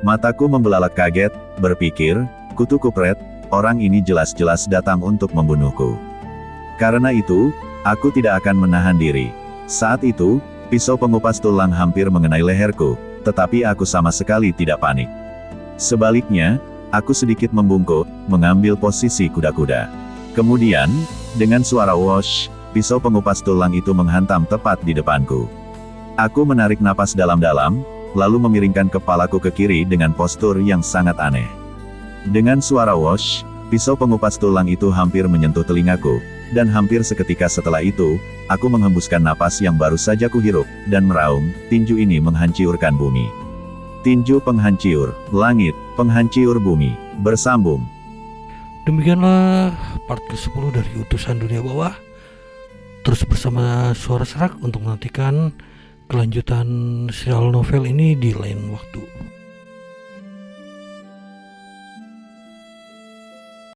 Mataku membelalak kaget, berpikir, kutu kupret, orang ini jelas-jelas datang untuk membunuhku. Karena itu, aku tidak akan menahan diri. Saat itu, pisau pengupas tulang hampir mengenai leherku, tetapi aku sama sekali tidak panik. Sebaliknya, aku sedikit membungkuk, mengambil posisi kuda-kuda. Kemudian, dengan suara wosh, pisau pengupas tulang itu menghantam tepat di depanku. Aku menarik napas dalam-dalam, lalu memiringkan kepalaku ke kiri dengan postur yang sangat aneh. Dengan suara wosh, pisau pengupas tulang itu hampir menyentuh telingaku, dan hampir seketika setelah itu, aku menghembuskan napas yang baru saja kuhirup, dan meraung, tinju ini menghancurkan bumi. Tinju penghancur, langit, penghancur bumi, bersambung. Demikianlah part ke-10 dari Utusan Dunia Bawah. Terus bersama Suara Serak untuk menantikan kelanjutan serial novel ini di lain waktu.